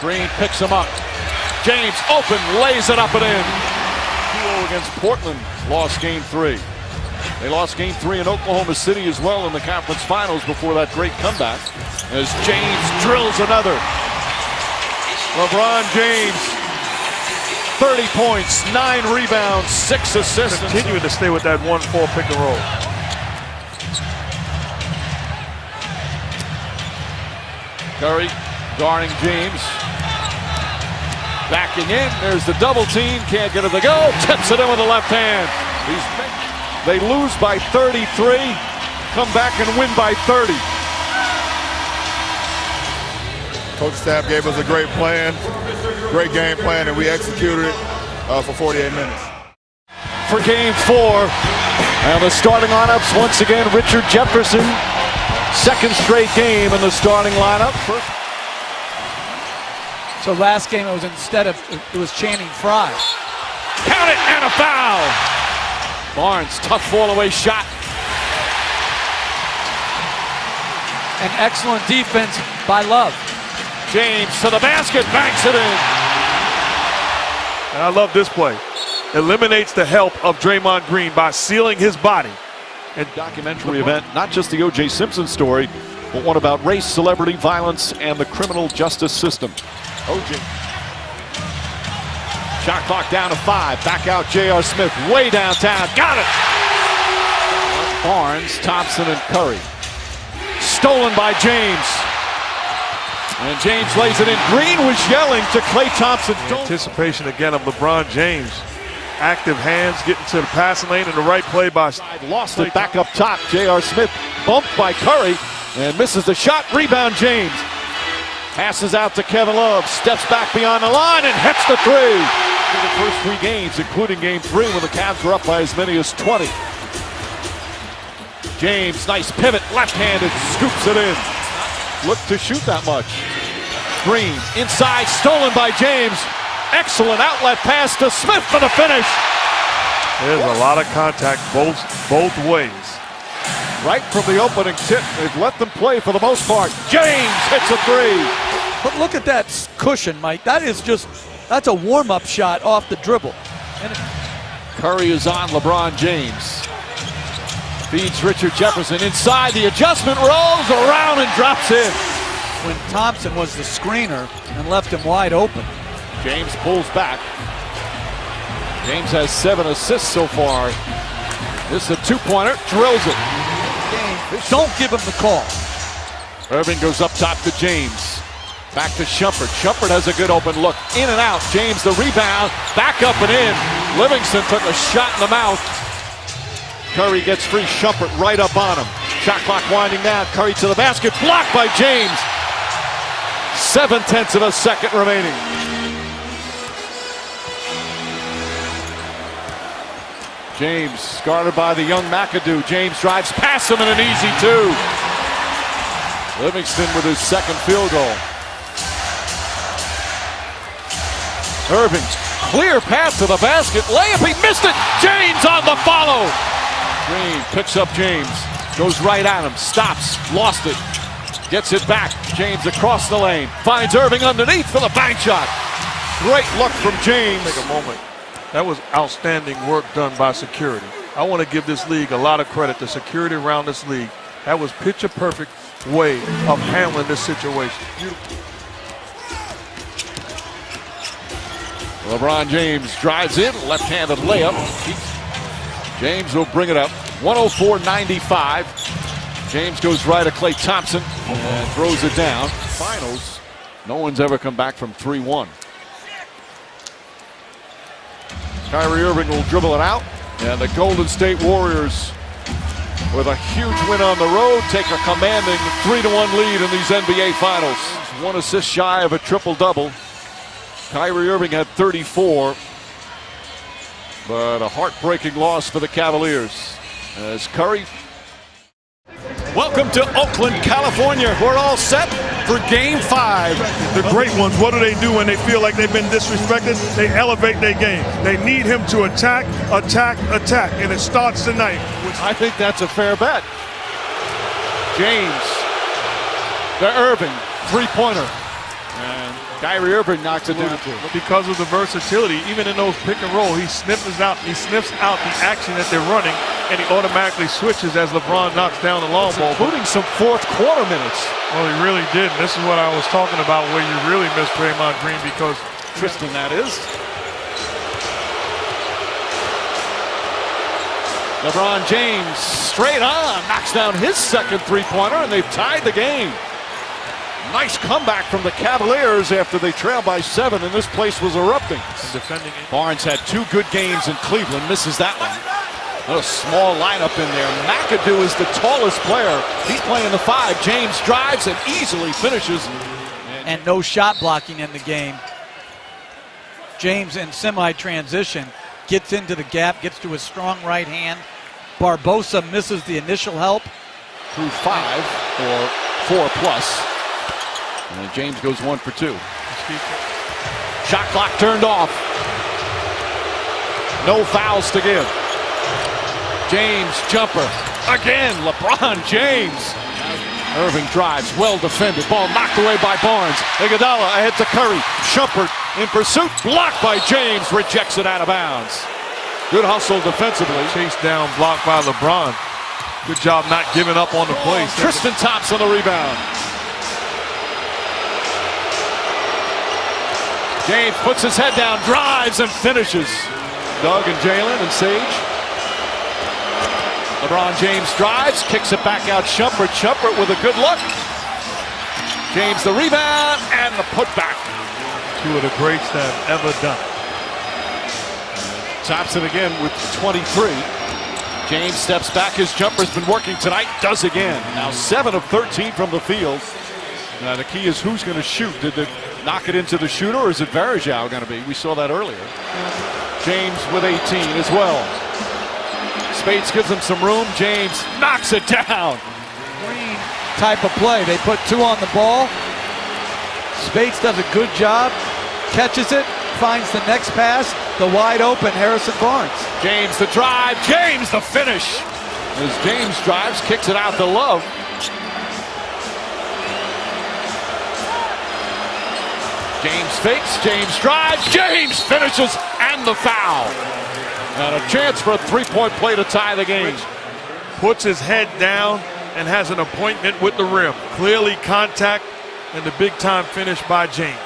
Green picks him up. James open, lays it up and in. 2-0 against Portland, lost game 3. They lost game 3 in Oklahoma City as well in the conference finals before that great comeback. As James drills another. LeBron James, 30 points, 9 rebounds, 6 assists. Continuing to stay with that 1-4 pick and roll. Curry guarding James. Backing in, there's the double team, can't get it to go, tips it in with the left hand. They lose by 33, come back and win by 30. Coach staff gave us a great plan, great game plan, and we executed it for 48 minutes. For game 4, and the starting lineups once again, Richard Jefferson, second straight game in the starting lineup. So last game it was it was Channing Frye. Count it and a foul. Barnes, tough fall away shot. An excellent defense by Love. James to the basket, banks it in. And I love this play. Eliminates the help of Draymond Green by sealing his body. And documentary event, not just the O.J. Simpson story, but one about race, celebrity, violence, and the criminal justice system. O.J. Shot clock down to 5. Back out J.R. Smith, way downtown. Got it! Barnes, Thompson, and Curry. Stolen by James. And James lays it in. Green was yelling to Klay Thompson. Anticipation again of LeBron James. Active hands getting to the passing lane and the right play by. Lost it back up top. J.R. Smith bumped by Curry and misses the shot. Rebound James. Passes out to Kevin Love. Steps back beyond the line and hits the three. In the first 3 games, including game 3 when the Cavs were up by as many as 20. James, nice pivot, left-handed, scoops it in. Look to shoot that much. Green, inside, stolen by James. Excellent outlet pass to Smith for the finish. There's a lot of contact both ways. Right from the opening tip, they've let them play for the most part. James hits a 3. But look at that cushion, Mike. That's a warm-up shot off the dribble. Curry is on LeBron James. Feeds Richard Jefferson inside. The adjustment rolls around and drops in. When Thompson was the screener and left him wide open. James pulls back. James has 7 assists so far. This is a 2-pointer. Drills it. Don't give him the call. Irving goes up top to James. Back to Shumpert. Shumpert has a good open look. In and out. James the rebound. Back up and in. Livingston took a shot in the mouth. Curry gets free. Shumpert right up on him. Shot clock winding down. Curry to the basket. Blocked by James. 0.7 of a second remaining. James guarded by the young McAdoo. James drives past him and an easy 2. Livingston with his second field goal. Irving, clear pass to the basket. Layup, he missed it. James on the follow. Green picks up James. Goes right at him. Stops. Lost it. Gets it back. James across the lane. Finds Irving underneath for the bank shot. Great look from James. Take a moment. That was outstanding work done by security. I want to give this league a lot of credit. The security around this league. That was picture perfect way of handling this situation. LeBron James drives in, left-handed layup. James will bring it up. 104-95. James goes right at Klay Thompson and throws it down. Finals, no one's ever come back from 3-1. Kyrie Irving will dribble it out, and the Golden State Warriors, with a huge win on the road, take a commanding 3-1 lead in these NBA Finals. 1 assist shy of a triple-double. Kyrie Irving had 34, but a heartbreaking loss for the Cavaliers. As Curry. Welcome to Oakland, California. We're all set for Game 5. The great ones, what do they do when they feel like they've been disrespected? They elevate their game. They need him to attack, attack, attack, and it starts tonight. I think that's a fair bet. James to Irving, 3-pointer. And Kyrie Irving knocks it down. Because of the versatility, even in those pick and roll, he sniffs out the action that they're running, and he automatically switches as LeBron knocks down the long ball. Including some fourth quarter minutes. Well, he really did. And this is what I was talking about, where you really miss Draymond Green because Tristan, that is. LeBron James straight on, knocks down his second 3-pointer, and they've tied the game. Nice comeback from the Cavaliers after they trailed by 7, and this place was erupting. Barnes had 2 good games in Cleveland, misses that one. A small lineup in there. McAdoo is the tallest player. He's playing the 5. James drives and easily finishes. And no shot blocking in the game. James in semi-transition gets into the gap, gets to his strong right hand. Barbosa misses the initial help. Through 5 or 4+. And James goes 1 for 2. Shot clock turned off. No fouls to give. James jumper. Again, LeBron James. Irving drives, well defended. Ball knocked away by Barnes. Iguodala ahead to Curry. Shumpert in pursuit. Blocked by James. Rejects it out of bounds. Good hustle defensively. Chase down, blocked by LeBron. Good job not giving up on the play. Tristan Thompson the rebound. James puts his head down, drives and finishes. Doug and Jalen and Sage. LeBron James drives, kicks it back out. Shumpert with a good look. James the rebound and the putback. Two of the greats that have ever done it. Thompson again with 23. James steps back. His jumper's been working tonight. Does again. Now 7 of 13 from the field. Now the key is who's going to shoot. Did they knock it into the shooter, or is it Varejao going to be? We saw that earlier. James with 18 as well. Spades gives him some room. James knocks it down. Green type of play. They put 2 on the ball. Spades does a good job. Catches it. Finds the next pass. The wide open Harrison Barnes. James the drive. James the finish. As James drives, kicks it out to Love. James fakes. James drives. James finishes. And the foul. And a chance for a three-point play to tie the game. Puts his head down and has an appointment with the rim. Clearly contact and the big-time finish by James.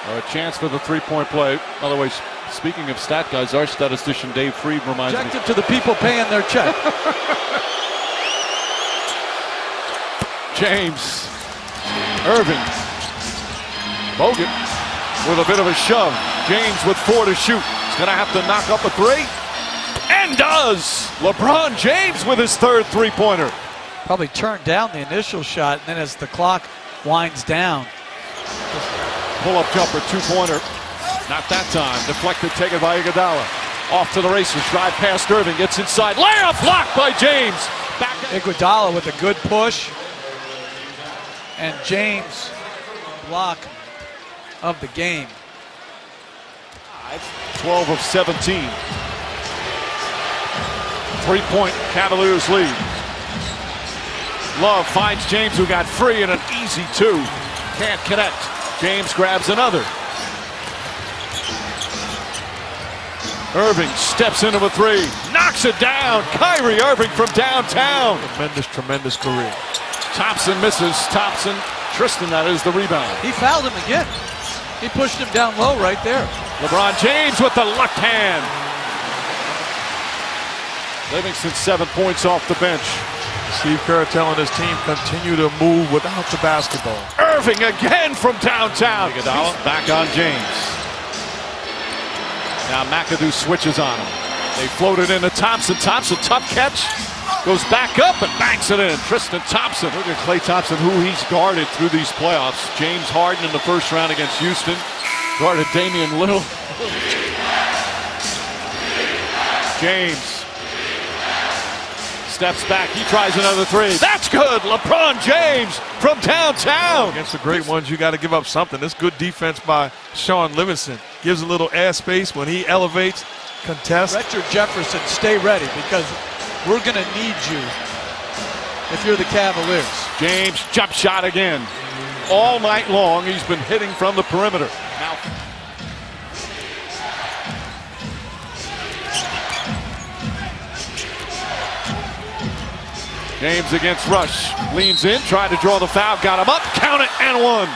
A chance for the three-point play. By the way, speaking of stat guys, our statistician Dave Freed reminds me. Objective to the people paying their check. James. Irving. Bogut with a bit of a shove. James with 4 to shoot. Gonna have to knock up a 3, and does! LeBron James with his 3rd three-pointer. Probably turned down the initial shot, and then as the clock winds down. Pull-up jumper, 2-pointer. Not that time. Deflected, taken by Iguodala. Off to the races, drive past Irving, gets inside. Layup blocked by James. Back Iguodala with a good push. And James block of the game. 12 of 17. 3-point Cavaliers lead. Love finds James, who got free, and an easy 2. Can't connect. James grabs another. Irving steps into a 3. Knocks it down. Kyrie Irving from downtown. Tremendous career. Thompson misses. Tristan, that is the rebound. He fouled him again. He pushed him down low right there. LeBron James with the left hand. Livingston 7 points off the bench. Steve Kerr telling his team continue to move without the basketball. Irving again from downtown. Iguodala back on James. Now McAdoo switches on him. They float it into Thompson. Thompson, tough catch. Goes back up and banks it in. Tristan Thompson. Look at Klay Thompson, who he's guarded through these playoffs. James Harden in the first round against Houston. Guarded Damian Lillard. James steps back. He tries another 3. That's good. LeBron James from downtown. Against the great ones, you got to give up something. That's good defense by Sean Livingston. Gives a little air space when he elevates, contests. Richard Jefferson, stay ready because we're going to need you if you're the Cavaliers. James jump shot again. All night long, he's been hitting from the perimeter. Now, James against Rush. Leans in, tried to draw the foul, got him up, count it, and 1.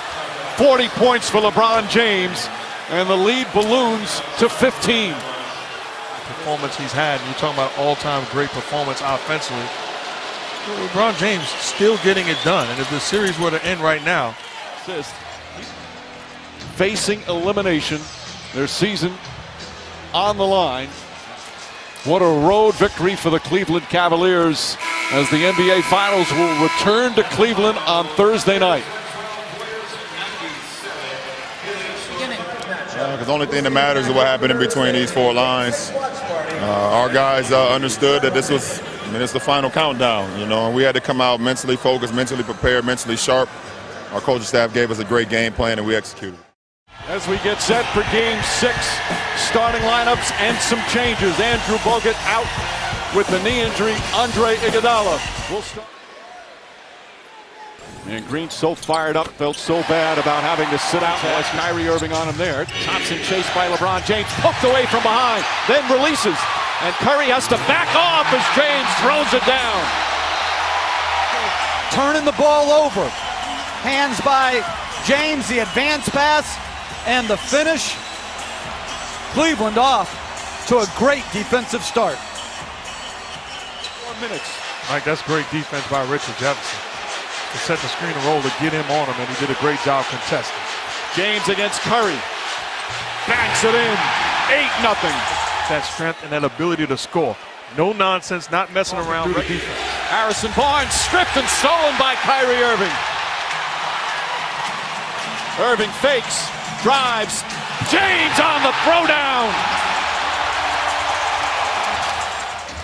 40 points for LeBron James, and the lead balloons to 15. Performance he's had, and you're talking about all-time great performance offensively. LeBron James still getting it done, and if the series were to end right now, facing elimination, their season on the line. What a road victory for the Cleveland Cavaliers as the NBA Finals will return to Cleveland on Thursday night. Because the only thing that matters is what happened in between these 4 lines. Our guys understood that this was, it's the final countdown, and we had to come out mentally focused, mentally prepared, mentally sharp. Our coaching staff gave us a great game plan, and we executed. As we get set for Game 6, starting lineups and some changes. Andrew Bogut out with the knee injury. Andre Iguodala will start. And Green so fired up, felt so bad about having to sit out. As Kyrie Irving on him there. Thompson chased by LeBron James, poked away from behind, then releases. And Curry has to back off as James throws it down. Turning the ball over. Hands by James, the advance pass, and the finish. Cleveland off to a great defensive start. 4 minutes. Mike, that's great defense by Richard Jefferson. To set the screen and roll to get him on him, and he did a great job contesting. James against Curry. Backs it in. 8-0. That strength and that ability to score. No nonsense, not messing around with defense. Harrison Barnes stripped and stolen by Kyrie Irving. Irving fakes, drives. James on the throwdown.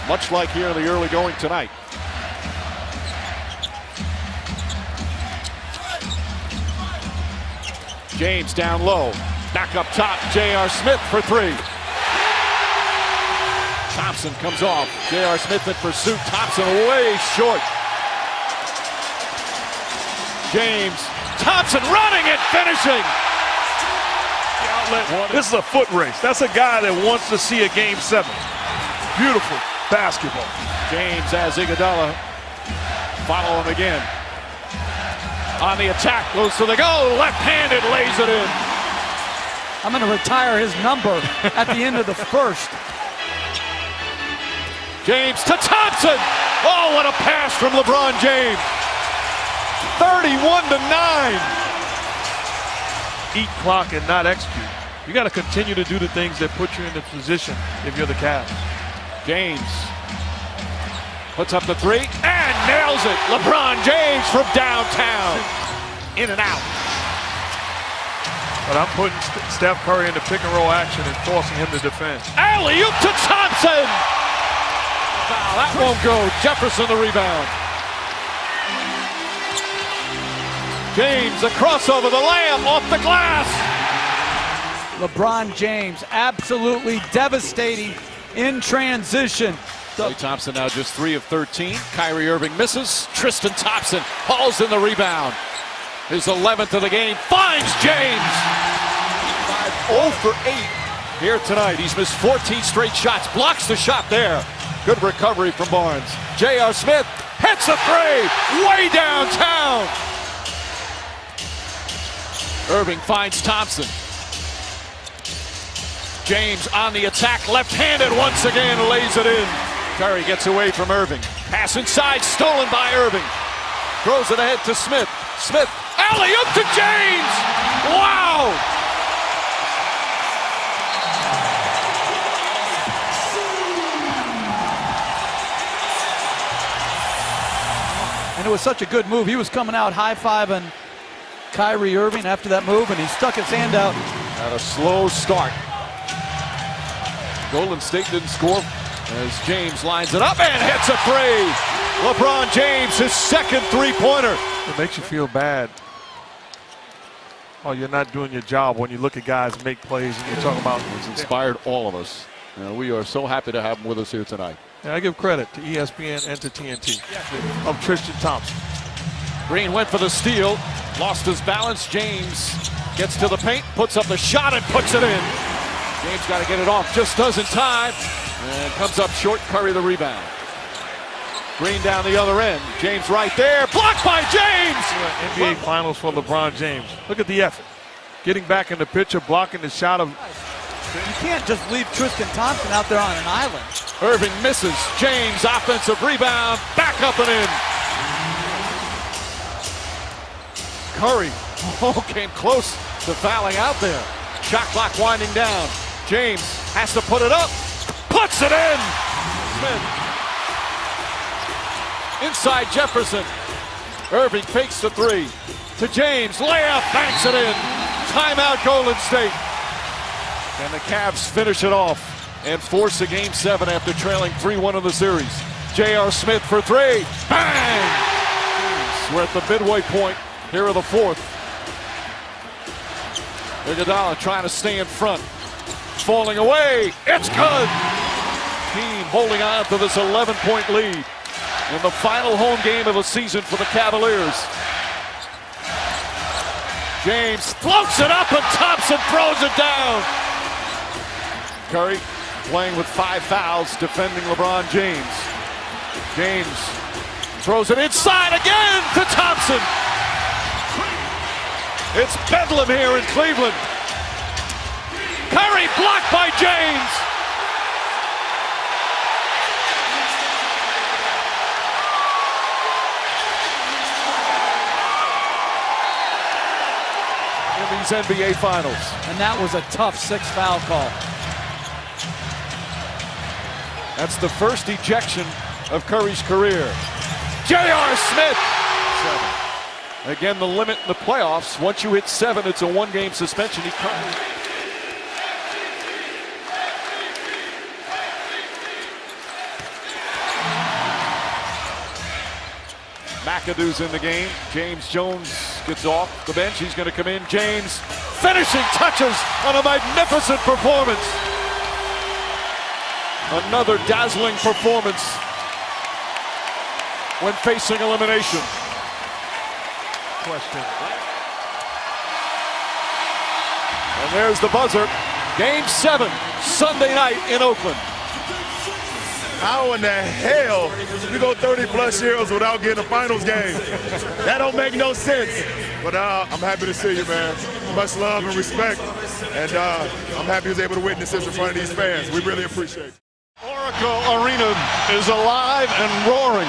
Much like here in the early going tonight. James down low. Back up top, J.R. Smith for 3. Thompson comes off. J.R. Smith in pursuit. Thompson way short. James. Thompson running and finishing. This is a foot race. That's a guy that wants to see a Game 7. Beautiful basketball. James as Iguodala. Follow him again. On the attack, goes to the goal. Left-handed, lays it in. I'm going to retire his number at the end of the first. James to Thompson. Oh, what a pass from LeBron James. 31-9. Eat clock and not execute. You got to continue to do the things that put you in the position if you're the Cavs. James puts up the 3 and nails it. LeBron James from downtown. In and out. But I'm putting Steph Curry into pick and roll action and forcing him to defend. Alley-oop to Thompson. Foul, that won't go. Jefferson the rebound. James a crossover, the layup off the glass. LeBron James absolutely devastating in transition. Klay Thompson now just 3 of 13. Kyrie Irving misses. Tristan Thompson hauls in the rebound. His 11th of the game. Finds James. 0 for 8 here tonight. He's missed 14 straight shots. Blocks the shot there. Good recovery from Barnes. J.R. Smith hits a 3. Way downtown. Irving finds Thompson. James on the attack. Left-handed once again. Lays it in. Curry gets away from Irving. Pass inside, stolen by Irving. Throws it ahead to Smith. Smith, alley-oop to James! Wow! And it was such a good move. He was coming out high-fiving Kyrie Irving after that move, and he stuck his hand out. At a slow start. Golden State didn't score as James lines it up and hits a 3. LeBron James, his second three-pointer. It makes you feel bad. Oh, you're not doing your job when you look at guys make plays and you're talking about. It's inspired all of us. And we are so happy to have him with us here tonight. And I give credit to ESPN and to TNT of Tristan Thompson. Green went for the steal, lost his balance. James gets to the paint, puts up the shot and puts it in. James got to get it off, just does in time. And comes up short, Curry the rebound. Green down the other end. James right there, blocked by James! NBA Finals for LeBron James. Look at the effort. Getting back in the picture, blocking the shot of. You can't just leave Tristan Thompson out there on an island. Irving misses. James, offensive rebound, back up and in. Curry came close to fouling out there. Shot clock winding down. James has to put it up. Puts it in! Smith. Inside Jefferson. Irving fakes the 3. To James. Layup. Banks it in. Timeout Golden State. And the Cavs finish it off and force a Game 7 after trailing 3-1 in the series. J.R. Smith for 3. Bang! We're at the midway point here of the fourth. Iguodala trying to stay in front. Falling away. It's good. Team holding on to this 11-point lead in the final home game of the season for the Cavaliers. James floats it up and Thompson throws it down. Curry playing with 5 fouls, defending LeBron James. James throws it inside again to Thompson. It's bedlam here in Cleveland. Curry blocked by James. In these NBA Finals. And that was a tough 6-foul call. That's the first ejection of Curry's career. J.R. Smith. 7. Again, the limit in the playoffs. Once you hit 7, it's a 1-game suspension. He comes. McAdoo's in the game. James Jones gets off the bench. He's going to come in. James finishing touches on a magnificent performance. Another dazzling performance when facing elimination. Question. And there's the buzzer. Game 7, Sunday night in Oakland. How in the hell you go 30+ years without getting a finals game? That don't make no sense. But I'm happy to see you, man. Much love and respect. And I'm happy I was able to witness this in front of these fans. We really appreciate it. Oracle Arena is alive and roaring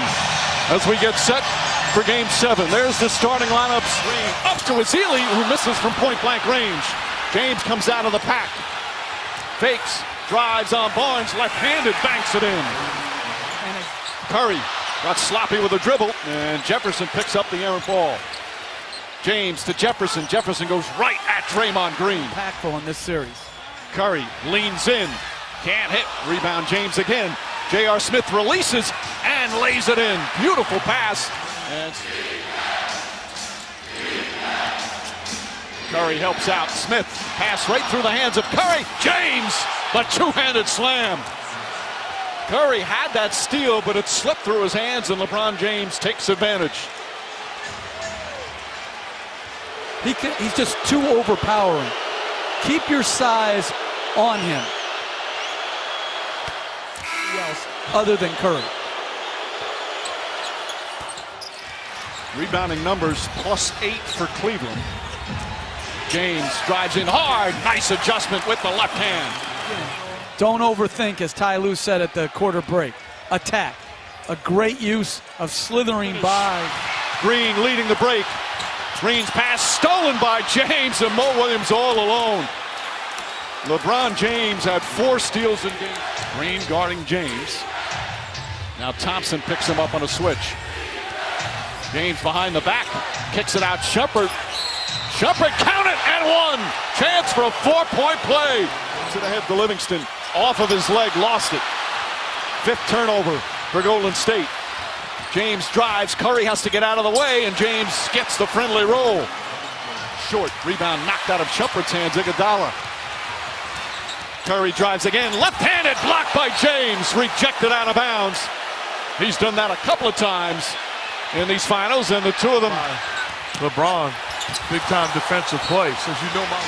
as we get set for Game 7. There's the starting lineups. Up to Ezeli, who misses from point-blank range. James comes out of the pack. Fakes. Drives on Barnes, left-handed, banks it in. Curry got sloppy with a dribble, and Jefferson picks up the errant ball. James to Jefferson. Jefferson goes right at Draymond Green. Impactful in this series. Curry leans in, can't hit. Rebound James again. J.R. Smith releases and lays it in. Beautiful pass. And Curry helps out. Smith, pass right through the hands of Curry. James, the two-handed slam. Curry had that steal, but it slipped through his hands, and LeBron James takes advantage. He's just too overpowering. Keep your size on him. Who else other than Curry? Rebounding numbers +8 for Cleveland. James drives in hard. Nice adjustment with the left hand. Don't overthink, as Ty Lue said at the quarter break. Attack. A great use of slithering by. Green leading the break. Green's pass stolen by James, and Mo Williams all alone. LeBron James had 4 steals in game. Green guarding James. Now Thompson picks him up on a switch. James behind the back. Kicks it out. Shumpert. Shumpert, count it, and 1. Chance for a 4-point play. To the head to Livingston. Off of his leg, lost it. 5th turnover for Golden State. James drives. Curry has to get out of the way, and James gets the friendly roll. Short rebound knocked out of Shumpert's hands. Iguodala. Curry drives again. Left-handed, blocked by James. Rejected out of bounds. He's done that a couple of times in these finals, and the two of them. LeBron, big-time defensive play. Says, you know my...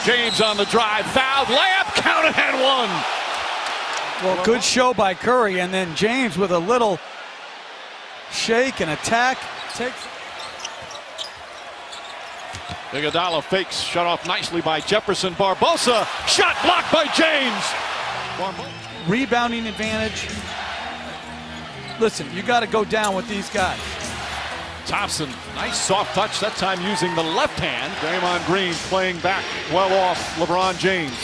James on the drive, fouled, layup, counted, and 1. Well, good show by Curry, and then James with a little shake and attack. Iguodala fakes, shut off nicely by Jefferson. Barbosa, shot blocked by James. Rebounding advantage. Listen, you got to go down with these guys. Thompson, nice soft touch, that time using the left hand. Draymond Green playing back well off LeBron James.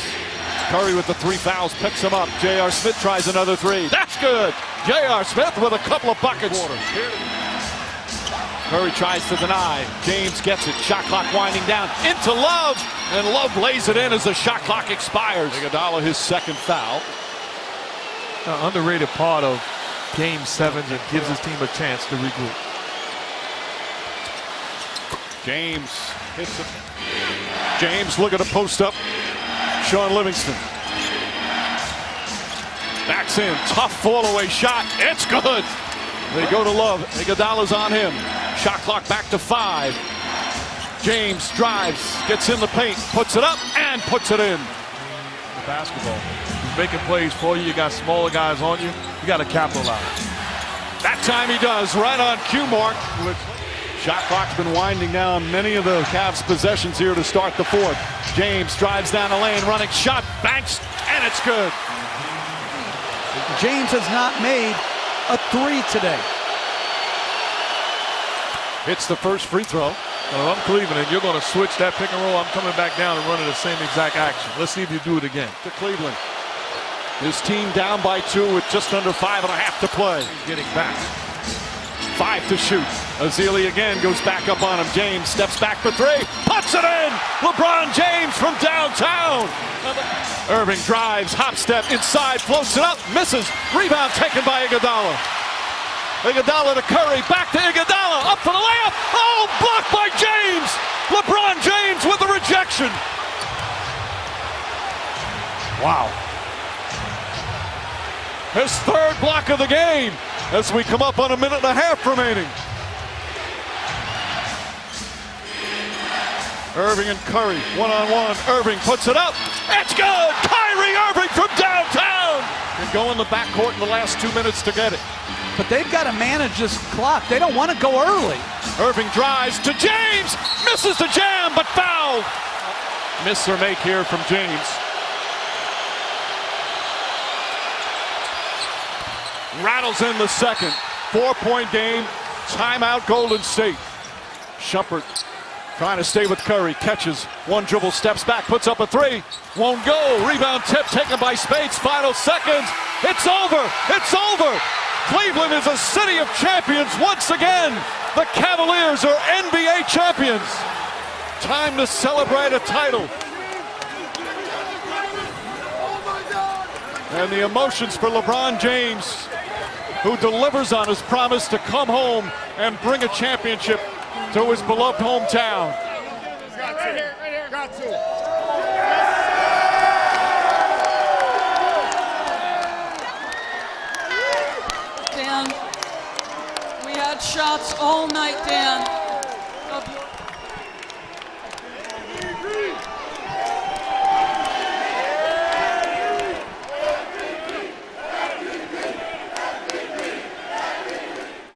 Curry with the 3 fouls, picks him up. J.R. Smith tries another 3. That's good. J.R. Smith with a couple of buckets. Curry tries to deny. James gets it. Shot clock winding down into Love, and Love lays it in as the shot clock expires. Iguodala, his 2nd foul. Underrated part of Game 7 that gives his team a chance to regroup. James hits it. James looking to post up Sean Livingston. Backs in, tough fall away shot. It's good. They go to Love. Iguodala's on him. Shot clock back to 5. James drives, gets in the paint, puts it up, and puts it in. The basketball. He's making plays for you. You got smaller guys on you. You got to capitalize. That time he does, right on cue mark. Shot clock's been winding down many of the Cavs' possessions here to start the fourth. James drives down the lane, running shot, banks, and it's good. James has not made a 3 today. Hits the first free throw. Well, if I'm Cleveland and you're going to switch that pick and roll, I'm coming back down and running the same exact action. Let's see if you do it again. To Cleveland. His team down by 2 with just under 5.5 to play. He's getting back. 5 to shoot. Azili again goes back up on him. James steps back for 3. Puts it in! LeBron James from downtown. Irving drives, hop step inside, floats it up, misses. Rebound taken by Iguodala. Iguodala to Curry, back to Iguodala, up for the layup. Oh, blocked by James! LeBron James with the rejection. Wow. His third block of the game as we come up on 1.5 minutes remaining. Irving and Curry, one-on-one. Irving puts it up. It's good! Kyrie Irving from downtown! And go in the backcourt in the last 2 minutes to get it. But they've got to manage this clock. They don't want to go early. Irving drives to James, misses the jam, but fouled. Miss or make here from James. Rattles in the second. 4-point game. Timeout Golden State. Shumpert trying to stay with Curry. Catches. One dribble, steps back, puts up a 3. Won't go. Rebound tip taken by Spades. Final seconds. It's over. It's over. Cleveland is a city of champions once again. The Cavaliers are NBA champions. Time to celebrate a title. And the emotions for LeBron James, who delivers on his promise to come home and bring a championship to his beloved hometown. Right here, got to. Dan, we had shots all night, Dan.